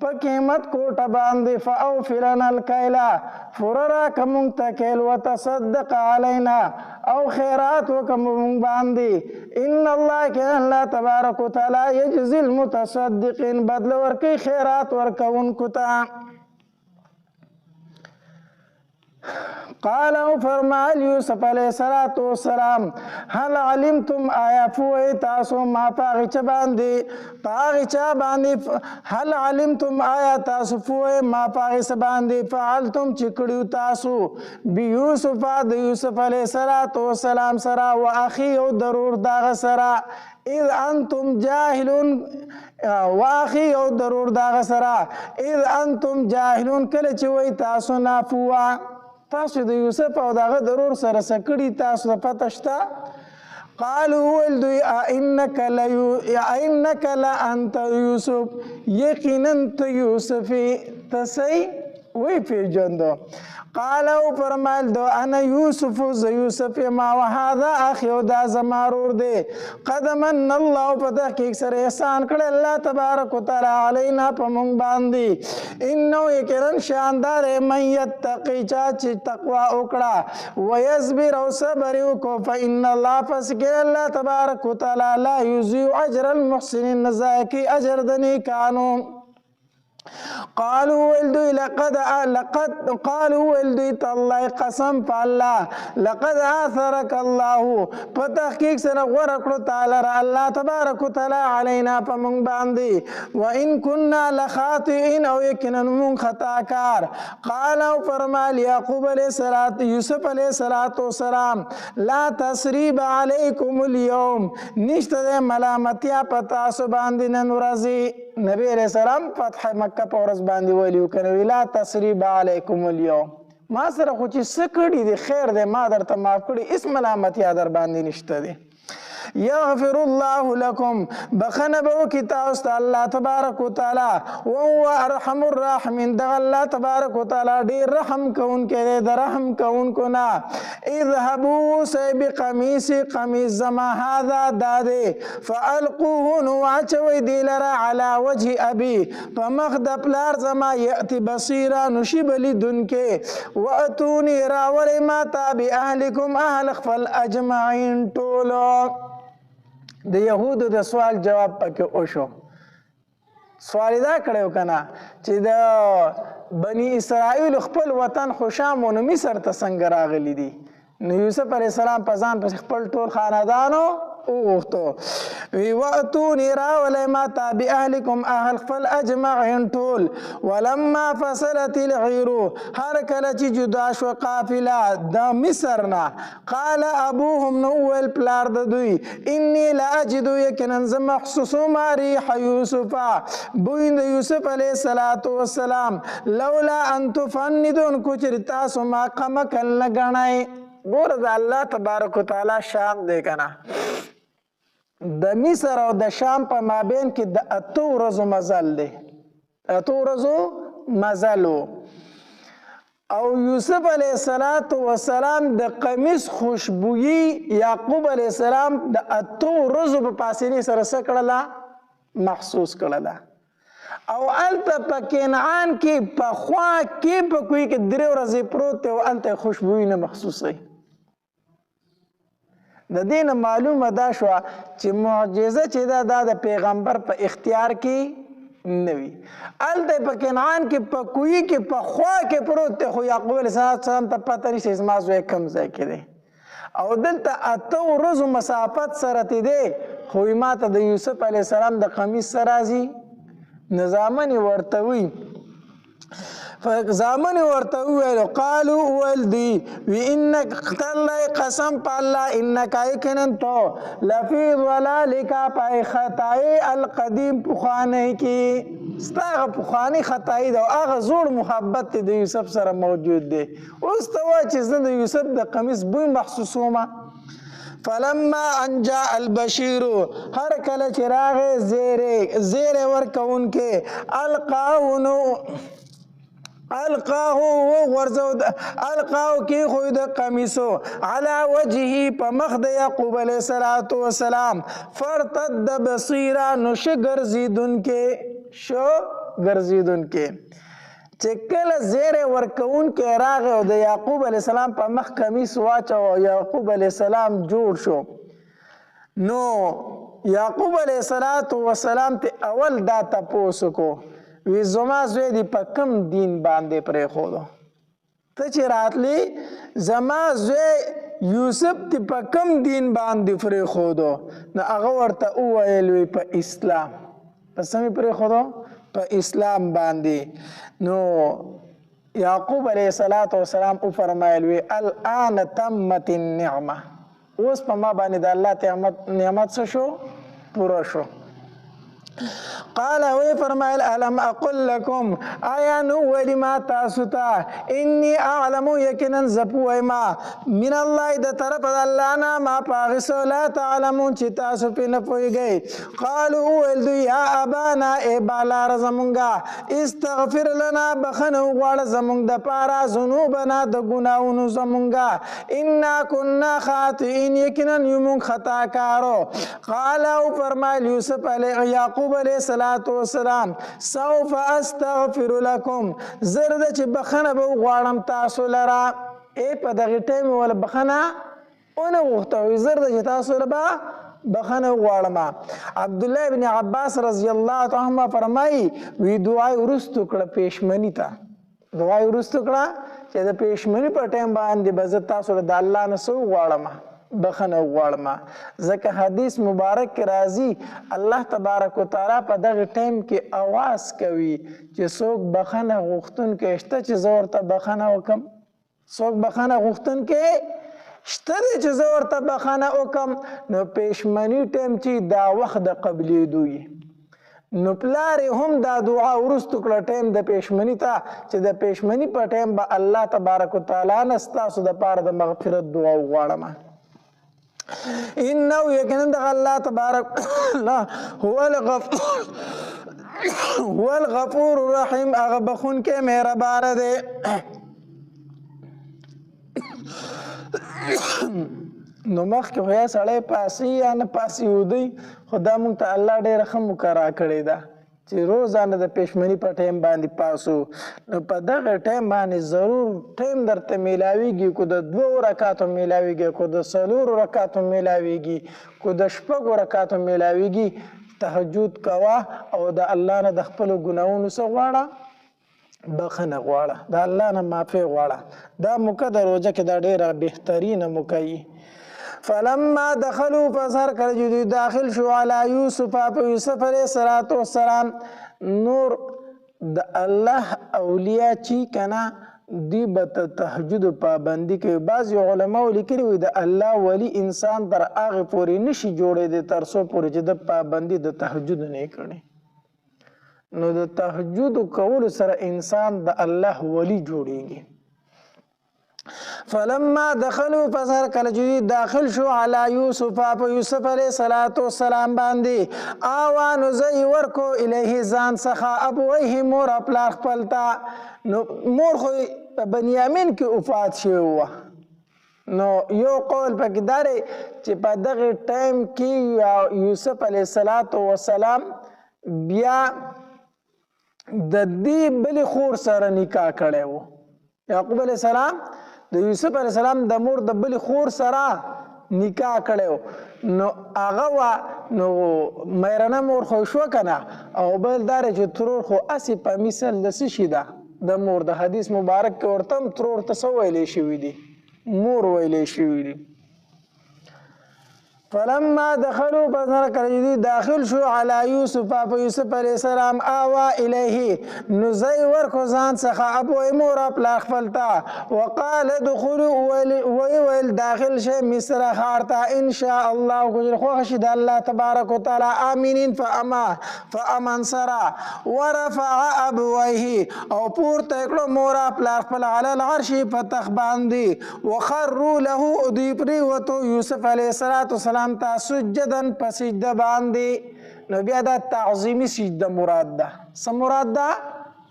په قیمت کوټه باندې فاوفي لنا الکیل پوره راکړه مونږ ته کیل وتصدق علینا او خیرات وکړه مونږ باندې. ان الله کې الله تبارک وتعالی یجزي المتصدقین بدله ورکوي خیرات ورکوونکو ته. قال او فرمایل یوسف علیه السلام هل علمتم آیا پوهی تاسو ما پاغی چا باندې هل علمتم آیا تاسو پوهی ما پاغی سا باندې فعلتم چکڑیو تاسو بیوسف د یوسف علیه السلام سرا و اخی او ضرور داغ سرا اذ انتم جاهلون واخی او ضرور داغ سرا اذ انتم جاهلون کله چې وای تاسو ناپوه تاسو د یوسف او دغه ضرور سره سکړی تاسو ته پته شته. قالوا ویل دوی انک لانت یوسف یقینا ته یوسف ته صحیح وی پیژندو. قال او فرمایل دو انا یوسف ز یوسف ما وهذا اخي او دا زما ورور دی قد من الله په تحقیق سره احسان کړی الله تبارک وتعالی علینا په مونږ باندې انه یقینا شاندار من یتقی چا چې تقوا وکړه ويصبر او صبر وکړو فان الله فسکر الله تبارک وتعالی لا یضيع اجر المحسنین نزاکی اجر د نیکانو. قالوا ولدوا تالله قسم فالله لقد آثرك الله فتحقیق سره غوره کړو تعالی را الله تبارک وتعالی علینا په مونږ باندې وان كنا لخاطئين او یقینا مونږ خطاکار. قال او فرمایل یعقوب علیه یوسف علیه السلام لا تثریب علیکم اليوم نشته ملامتیا په تاسو باندې نن ورځې. نبی علیہ السلام فتح مکه په ورځ باندې ویلو کنه لا تثریب علیکم اليوم ما سره خو چې څه کړي دي خیر دی ما درته معاف کړي هېڅ ملامتیا در باندې نشته دی. یغفر الله لکم بخنه به وکړي تاسو ته الله تبارک وتعالی وهو ارحم الراحمین دغه الله تبارک وتعالی ډېر رحم کوونکی دی د رحم کوونکو نه. اذهبوا سئ بقمیصي قمیص زما هذا دا دی فالقوه نو واچوئ دې لره علی وجه ابي په مخ د پلار زما یأتي بصیرا نو شي به لیدونکی واتوني راولئ ما ته باهلکم اهل خپل اجمعین ټولو. د یهودو د سوال جواب پکې وشو. سوال دا کړی که نه چې د بني اسرائیل خپل وطن خو شام و نو مصر ته څنګه راغلی دي. نو یوسف علیه السلام په ځان پسې خپل ټول خاندانو وغوښتو وی واتوني راولئ ما ته باهلکم اهل خپل اجمعین ټول. ولما فصلت العیر هر کله چې جدا شوه قافله د مصر نه قال ابوهم نو وویل پلار د دوی انی لاجدو یقینا زه محسوسوم ریح یوسفه بوی د یوسف علیه السلام لولا ان تفندون کو چې تاسو ما کمکل نه ګڼئ. ګوره د الله تبارک وتعالی شان دی که نه د مصر او د شام په مابین کې د 8 ورځو مزل دی. 8 ورځو مزل و او یوسف علیه السلام د قمیص خوشبویي یعقوب علیه السلام د 8 ورځو په فاصلې سره څه کړله محسوس کړله. او هلته په کنعان کې په خوا کې په کوی کې 3 ورځې پروت دی او هلته خوشبویي نه محسوسوي. د دې نه معلومه دا شوه چې معجزه چې دا د پیغمبر په اختیار کې نه وي. هلته په کنعان کې په کوی کې په خوا کې پروت دی خو یعقوب علیه السلام ته پته نشته زما زوی کوم ځای کې دی او دلته 8 ورځو مسافت سره دی خو ما ته د یوسف علیه السلام د قمیص سره راځي نظامن ورته وي. زامن ورته وویلو قالو وویل دی وی انک تالله قسم په الله انک یقینا ته لفی ضلالک په خطای القدیم پخوانی کې ستا هغه پخوانی خطای ده او هغه زوړ محبت د یوسف سره موجود دی. اوس ته وایه چې زه د یوسف د قمیص بوی محسوسومه. فلما ان جاء البشیر هر کله چې راغی زیری ورکوونکې القاهو کې خو د قمیصو علی وجهه په مخ د یعقوب علیه السلام فرتد بصیرا نو شه ګرځېدونکې چې کله زیری ورکوونکی راغی او د یعقوب علیه السلام په مخ قمیص واچو یعقوب علیه السلام جوړ شو نو یعقوب علیه السلام ته اول دا تپوس وکړو وی زما زوی دی په کم دین باندې پرېښودو ته چې راتلی زما زوی یوسف دی په کم دین باندې پرېښودو نو هغه ورته وویل وی په اسلام په څه مې پرېښودو په اسلام باندې. نو یعقوب علیه السلام وفرمایل وی الان تمت النعمه اوس په ما باندې د الله نعمت څه شو پوره شو. قال وی فرمایل الم اقل لكم آیا نو ویلی ما تاسو ته انی اعلم یقینا زپویما من الله د طرف د الله نه ما پاغسو لا تعلمون چې تاسو په نه پوهیږئ. قالوا ویل دوی یا ابانا ای بالار زمونږه استغفر لنا بخنه وغواړه زمونږ دپاره ذنوبنا د ګناهونو زمونږه انا کنا خاطئین یقینا یو مونږ خطاکارو. قال او فرمایل یوسف یعقوب علیه السلام سوف استغفر لكم زرد چې بخنه به غواړم تاسو لره. په دغه ټیم ولا بخنه ونه غوښته زرد چې تاسو لره بخنه غواړم. عبدالله ابن عباس رضی الله تعالی عنہ فرمایي وی دعای ورستو کړه پېشمنی ته دعای ورستو کړه چې د پېشمنی په ټیم باندې به زه تاسو له د الله نه څه وغواړم بخنه وغواړم. ځکه حدیث مبارک کې راځي الله تبارک وتعالی په دغه ټیم کې اواز کوي چې څوک بخنه غوښتونکی شته چې زه ورته بخنه وکړم. څوک بخنه غوښتونکی شته دی چې زه ورته بخنه وکړم. نو پېشمني ټیم چې دا وخت د قبلېدو وي نو پلار هم دا دعا وروستو کړه ټیم د پېشمني ته چې د پېشمني په ټیم به الله تبارک وتعالی نه ستاسو دپاره د مغفرت دعا وغواړم. انه یقینا د الله تبارک الله هو الغفور الرحیم هغه بخونکی مهربان دی. نو مخکې خو یا سړی پاسي یا نه پاسي ودی خو دا مونږ ته الله ډېره ښه مقرره کړې ده چې روزانه د پېشمني په ټایم باندې پاسو. نو په دغه ټایم باندې ضرور ټایم درته میلاویږي، کو د 2 رکعاتو میلاویږي، کو د 4 رکعاتو میلاویږي، کو د 6 رکعاتو میلاویږي. تهجد کوه او د الله نه د خپلو ګناهونو څه غواړه؟ بخښنه غواړه، د الله نه معافي غواړه. دا موقع د روژه کې دا ډېره بهترینه موقع وي. فلما دخلوا فسر کله چې دوی داخل شو علی یوسف په یوسف علیه السلام. نور د الله اولیاء چې کنه دی به تهجد پابندي کوي. بعضې علماو لیکلي وي د الله ولی انسان تر هغې پورې نشي جوړېدی تر څو پورې چې د پابندي د تهجد نه کړي. نو د تهجد کولو سره انسان د الله ولی جوړیږي. فلما دخلوا فسر کله چې داخل شو علی یوسف په یوسف علیه السلام باندې آوا نو زی ورکو الیه ځان څخه ابویه مور پلار خپل ته. نو مور خو بنیامین کې وفات شوی وه. نو یو قول پکې دا دی چې په دغه ټایم کې یوسف علیه السلام بیا د دې بلې خور سره نکاح کړی و. یعقوب علیه السلام د یوسف علیه السلام د مور د بلې خور سره نکاح کړی و. نو هغه وه نو میرنه مور خو شوه که نه، او بل دا دی چې ترور خو هسې په مثل د څه شي ده د مور. د حدیث مبارک کې ورته هم ترور ته څه ویلی شوي دي؟ مور ویلی شوي دي. فلما دخلوا بزر کله داخل شو علی یوسف په یوسف علیه السلام آوا الیه نو زی ورکو ځان څخه ابوی مور پلار خپل ته. وقال ادخلوا ویل داخل شي مصر ښار ته ان شاء الله کجر خوښ شي د الله تبارک وتعالی آمینین فامن سره. ورفع ابویه او پورته کړو مور پلار خپل علی العرش په تخت باندې. وخروا له دوی پرېوتو یوسف علیه السلام ته سجدن په سجده باندې. نو بیا دا تعظیمي سجده مراد ده. څه مراد ده؟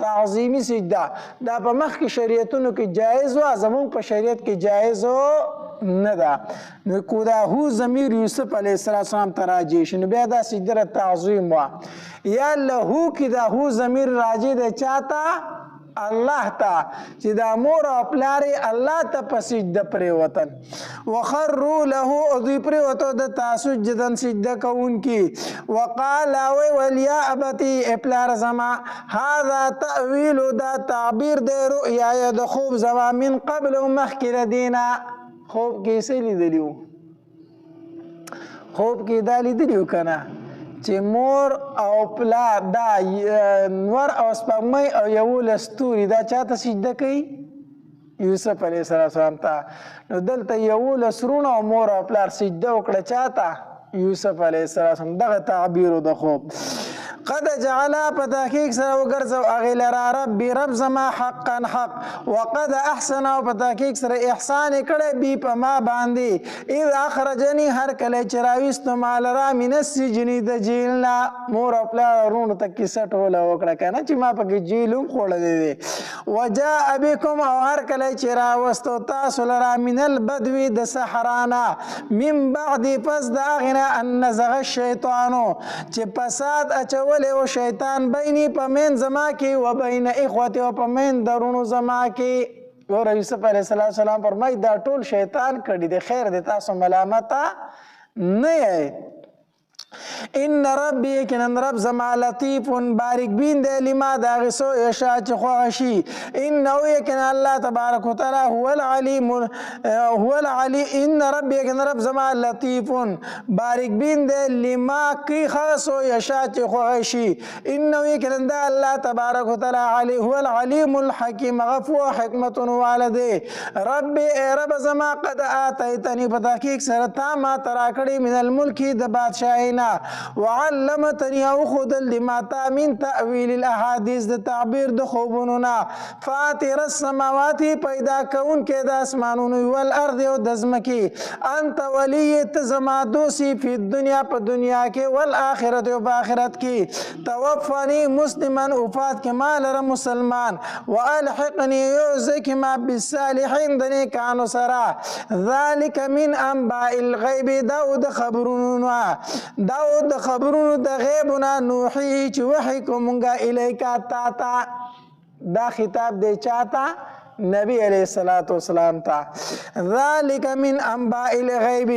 تعظیمي سجده. دا په مخکې شریعتونو کې جایز وه، زمونږ په شریعت کې جایز نه ده. نو کو دا هو ضمیر یوسف علیه السلام ته راجع شي نو بیا دا سجده تعظیم وه. یا لهو کې دا هو ضمیر راجع دی چاته؟ الله ته، چې دا مور او پلار الله ته په سجده پرېوتل. وخروا له او دوی پرېوتو د ته سجدن سجده کوونکي. وقال ویل یا ابتي ای پلار زما هذا تأویل دا تعبیر دی رؤیا د خوب زما من قبل مخکې د دې نه. خوب کې څه لیدلي وو؟ خوب کې دا لیدلي وو که نه چې مور او پلار دا نور او سپوږمۍ او 11 ستوري دا چاته سجده کوي؟ یوسف علیه السلام ته. نو دلته 11 سرونه او مور او پلار سجده وکړه چاته؟ یوسف علیه السلام. دغه تعبیر د خوب. قد جعل په تحقیق سره وګرځو هغې لره ربي رب زما حقا حق. وقد احسن او په تحقیق سره احسان یې کړی بي په ما باندې. اذ اخرجني هر کله چې راویستو ما لره من السجن د جیل نه. مور او پلار وروڼو ته کیسه ټوله وکړه که نه چې ما پکې جیل هم خوړلی دی. وجاء بكم او هر کله چې راوستو تاسو لره من البدوي د صحرا من بعد پس د هغې نه ان نزغ الشیطانو چې فساد اچو ولې و شیطان بیني په مین زما کې و بین اخوتي و په مین درونو زما کې. ګوره یوسف علیه السلام فرمایي دا ټول شیطان کړي دی، خیر دی تاسو ملامته نه یې. ان ربي یقینا رب زما لطیف باریک بین دی لما د هغې څه یشاء چې خوښه شي. انه یقینا الله تبارک وتعالی هو العلیم ان ربي یقینا رب زما لطیف باریک بین دی لما کی خاصو یشاء چې خوښه شي. انه یقینا الله تبارک وتعالی هو العلیم الحکیم غفور حکمت والده. ربي ای رب زما قد آتیتنی په تحقیق سره تا ما ته راکړې من الملک د بادشاهۍ دینا وعلمتنی او خودل دی ماتا من تأویل الاحادیث د تعبیر د خوبونونا فاطر السماوات پیدا کون کې د اسمانونو والارض او د ځمکې انت ولی تزما دوسی فی الدنیا په دنیا کې والآخرت او په آخرت کې توفنی مسلما وفات کې مال ر مسلمان والحقنی یوزک ما بالصالحین د نیکانو سره ذلك من انباء الغیب داود خبرونو د غیبنا نوحی چې وحی کومګه الیکا تا دا خطاب دی چاته نبی علیہ الصلوۃ والسلام تا ذالک من انباء الغیب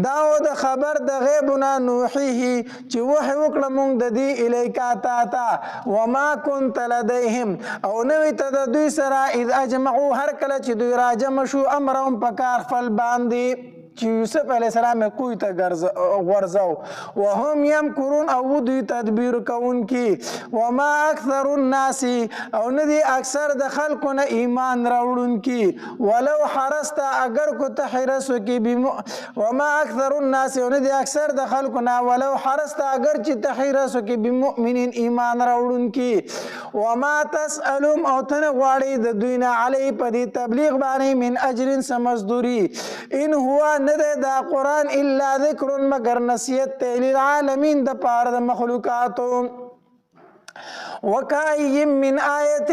داود خبر د غیبنا نوحیه چې وحی وکړه مونږ د دې الیکا تا وما كنت لديهم او نوې ته د دوی سره اذ اجمعوا هر کله چې دوی راجم شو امرهم پکار خپل باندې چې یوسف علیہ السلام کوی ته ورزو وهم یمکرون او دوی تدبیر کون کی وما اکثر الناس او ندی اکثر د خلقونه ایمان راوړون کی ولو حرست اگر کو تحرس کی وما اکثر الناس او ندی اکثر د خلقونه ولو حرست اگر چې تحرس کی بمؤمنین ایمان راوړون کی وما تسالهم او تن غواړي د دوی نه علی په دې تبلیغ باندې من اجر سمزدوری ان هو نده دا قرآن الا ذکر مگر نصیحت للعالمین د پاره د مخلوقاتو وکای من آیت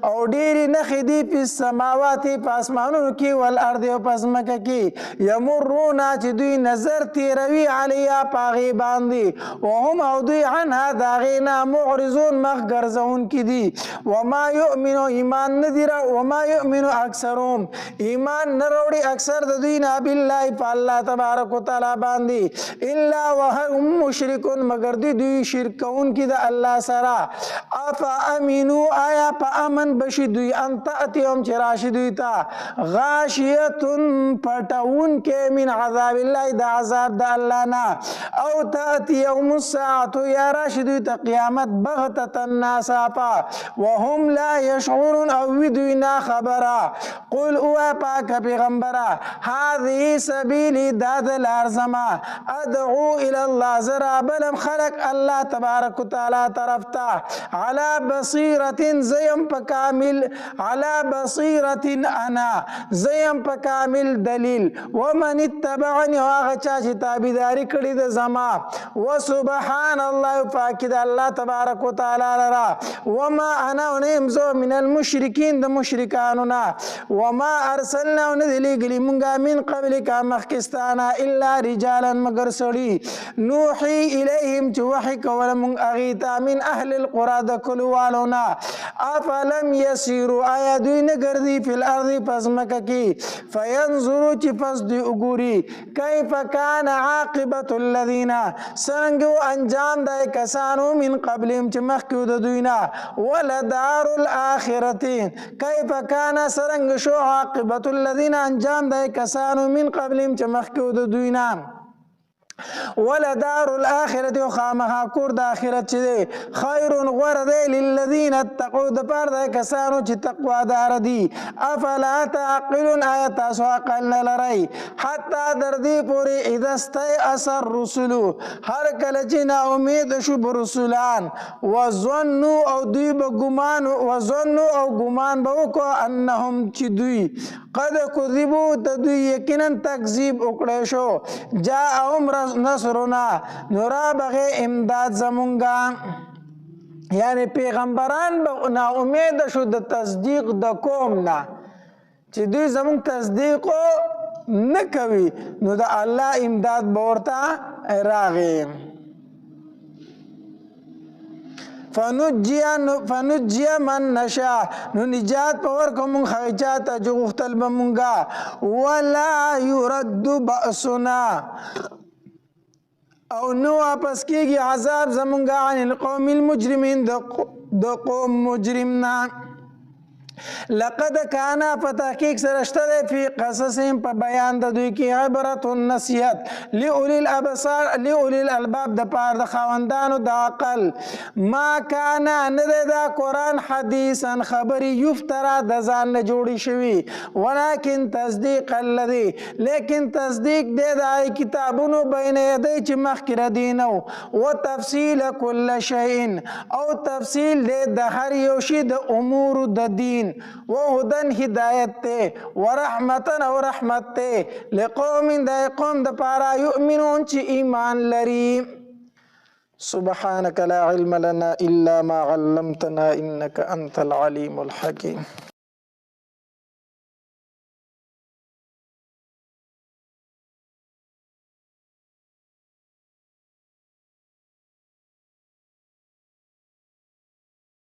او ډیر نخدی په السماوات په اسمانونو کې والارض او په ځمکه کې یمرون چې دوی نظر تیروي علیا پاغي باندې وهم او دوی عنها داغینا معرضون مخ ګرځون کې دي وما یؤمن ایمان ندیرا وما یؤمن اکثرهم ایمان نروړي اکثر د دوی نه بالله په الله تبارک وتعالى باندې الا وهم مشرکون مگر دوی شرک کون کی دا اللہ سرا افا امینو آیا پا امن بشی دوی انتاتیهم چراشی دوی تا غاشیتن پتاون کے من عذاب اللہ دا عذاب دا اللہ نا او تاتیهم الساعتو یا راشی دوی تا قیامت بغتتا ناسا پا وهم لا یشعرون او دوی نا خبرا قل اوا پاک پیغمبرا هذه سبیلی داد الارزما ادعو الاللہ زرا بلم خلق اللہ تبارک و تعالی طرف تا علی بصیرت زیم پا کامل علی بصیرت انا زیم پا کامل دلیل ومن اتبعنی واغ چاچی تابداری کردی دا زما وسبحان اللہ فاکد اللہ تبارک و تعالی لرا وما انا ونمزو من المشرکین دا مشرکانونا وما ارسلنا وندلی گلی منگا من قبل کا مخکستانا الا رجالا مگر سڑی نوحی الیہم چو وحی کولا من اغیتا من اهل القرى دا کلوالونا افلم یسیرو آیا دوی نگردی فی الارض پس مکہ کی فینظرو چی پس دوی اگوری کیف کان عاقبت الذین سرنگو انجام دائی کسانو من قبلیم چی مخکیو دا دوینا ولدار الاخرتین کیف کان سرنگ شو عاقبت الذین انجام دائی کسانو من قبلیم چی مخکیو دا دوینا ولدار الاخرت خامها کور د اخرت چې دی خیر غور دی للذین اتقوا د پاره د کسانو چې تقوا دار دي افلا تعقلون آیا تاسو عقل نه لرئ حتی در دې پورې اذا استيأس الرسل هر کله چې نا امید شو رسولان وظنوا او دوی به ګمان وظنوا او ګمان به وکړو انهم چې دوی قد کذبوا د دوی یقینا تکذیب وکړی شو جاءهم نصرنا نورا بغی امداد زمونگا یعنی پیغمبران نا امید شو د تصدیق د قوم نا چې دوی زمونگ تصدیقو نکوی نو دا اللہ امداد بورتا راغی فنجی من نشا نو نجات پور کمون خیچاتا جو غختل بمونگا ولا يرد بأسنا او نو واپس کیږي عذاب زمونږه عن القوم المجرمین د قوم مجرمنا لقد کانا په تحقیق سره شته دی فی قصصهم په بیان د دوی کې عبرت نصیحت لأولی الابصار لأولی الالباب د پاره د خاوندانو د عقل ما کانا نه دی دا قرآن حدیثا خبري یفترا د ځان نه جوړی شوي ولکن تصدیق الذی لیکن تصدیق دی د کتابونو بین یدی چې مخکې ردی نه و تفصیل کل شیء او تفصیل دی د هر یو شي د امور د دین وهدن هدایت ته ورحمتن او رحمت ته لقوم د قوم د پارا یؤمنون چې ایمان لري سبحانك لا علم لنا الا ما علمتنا انك انت العليم الحكيم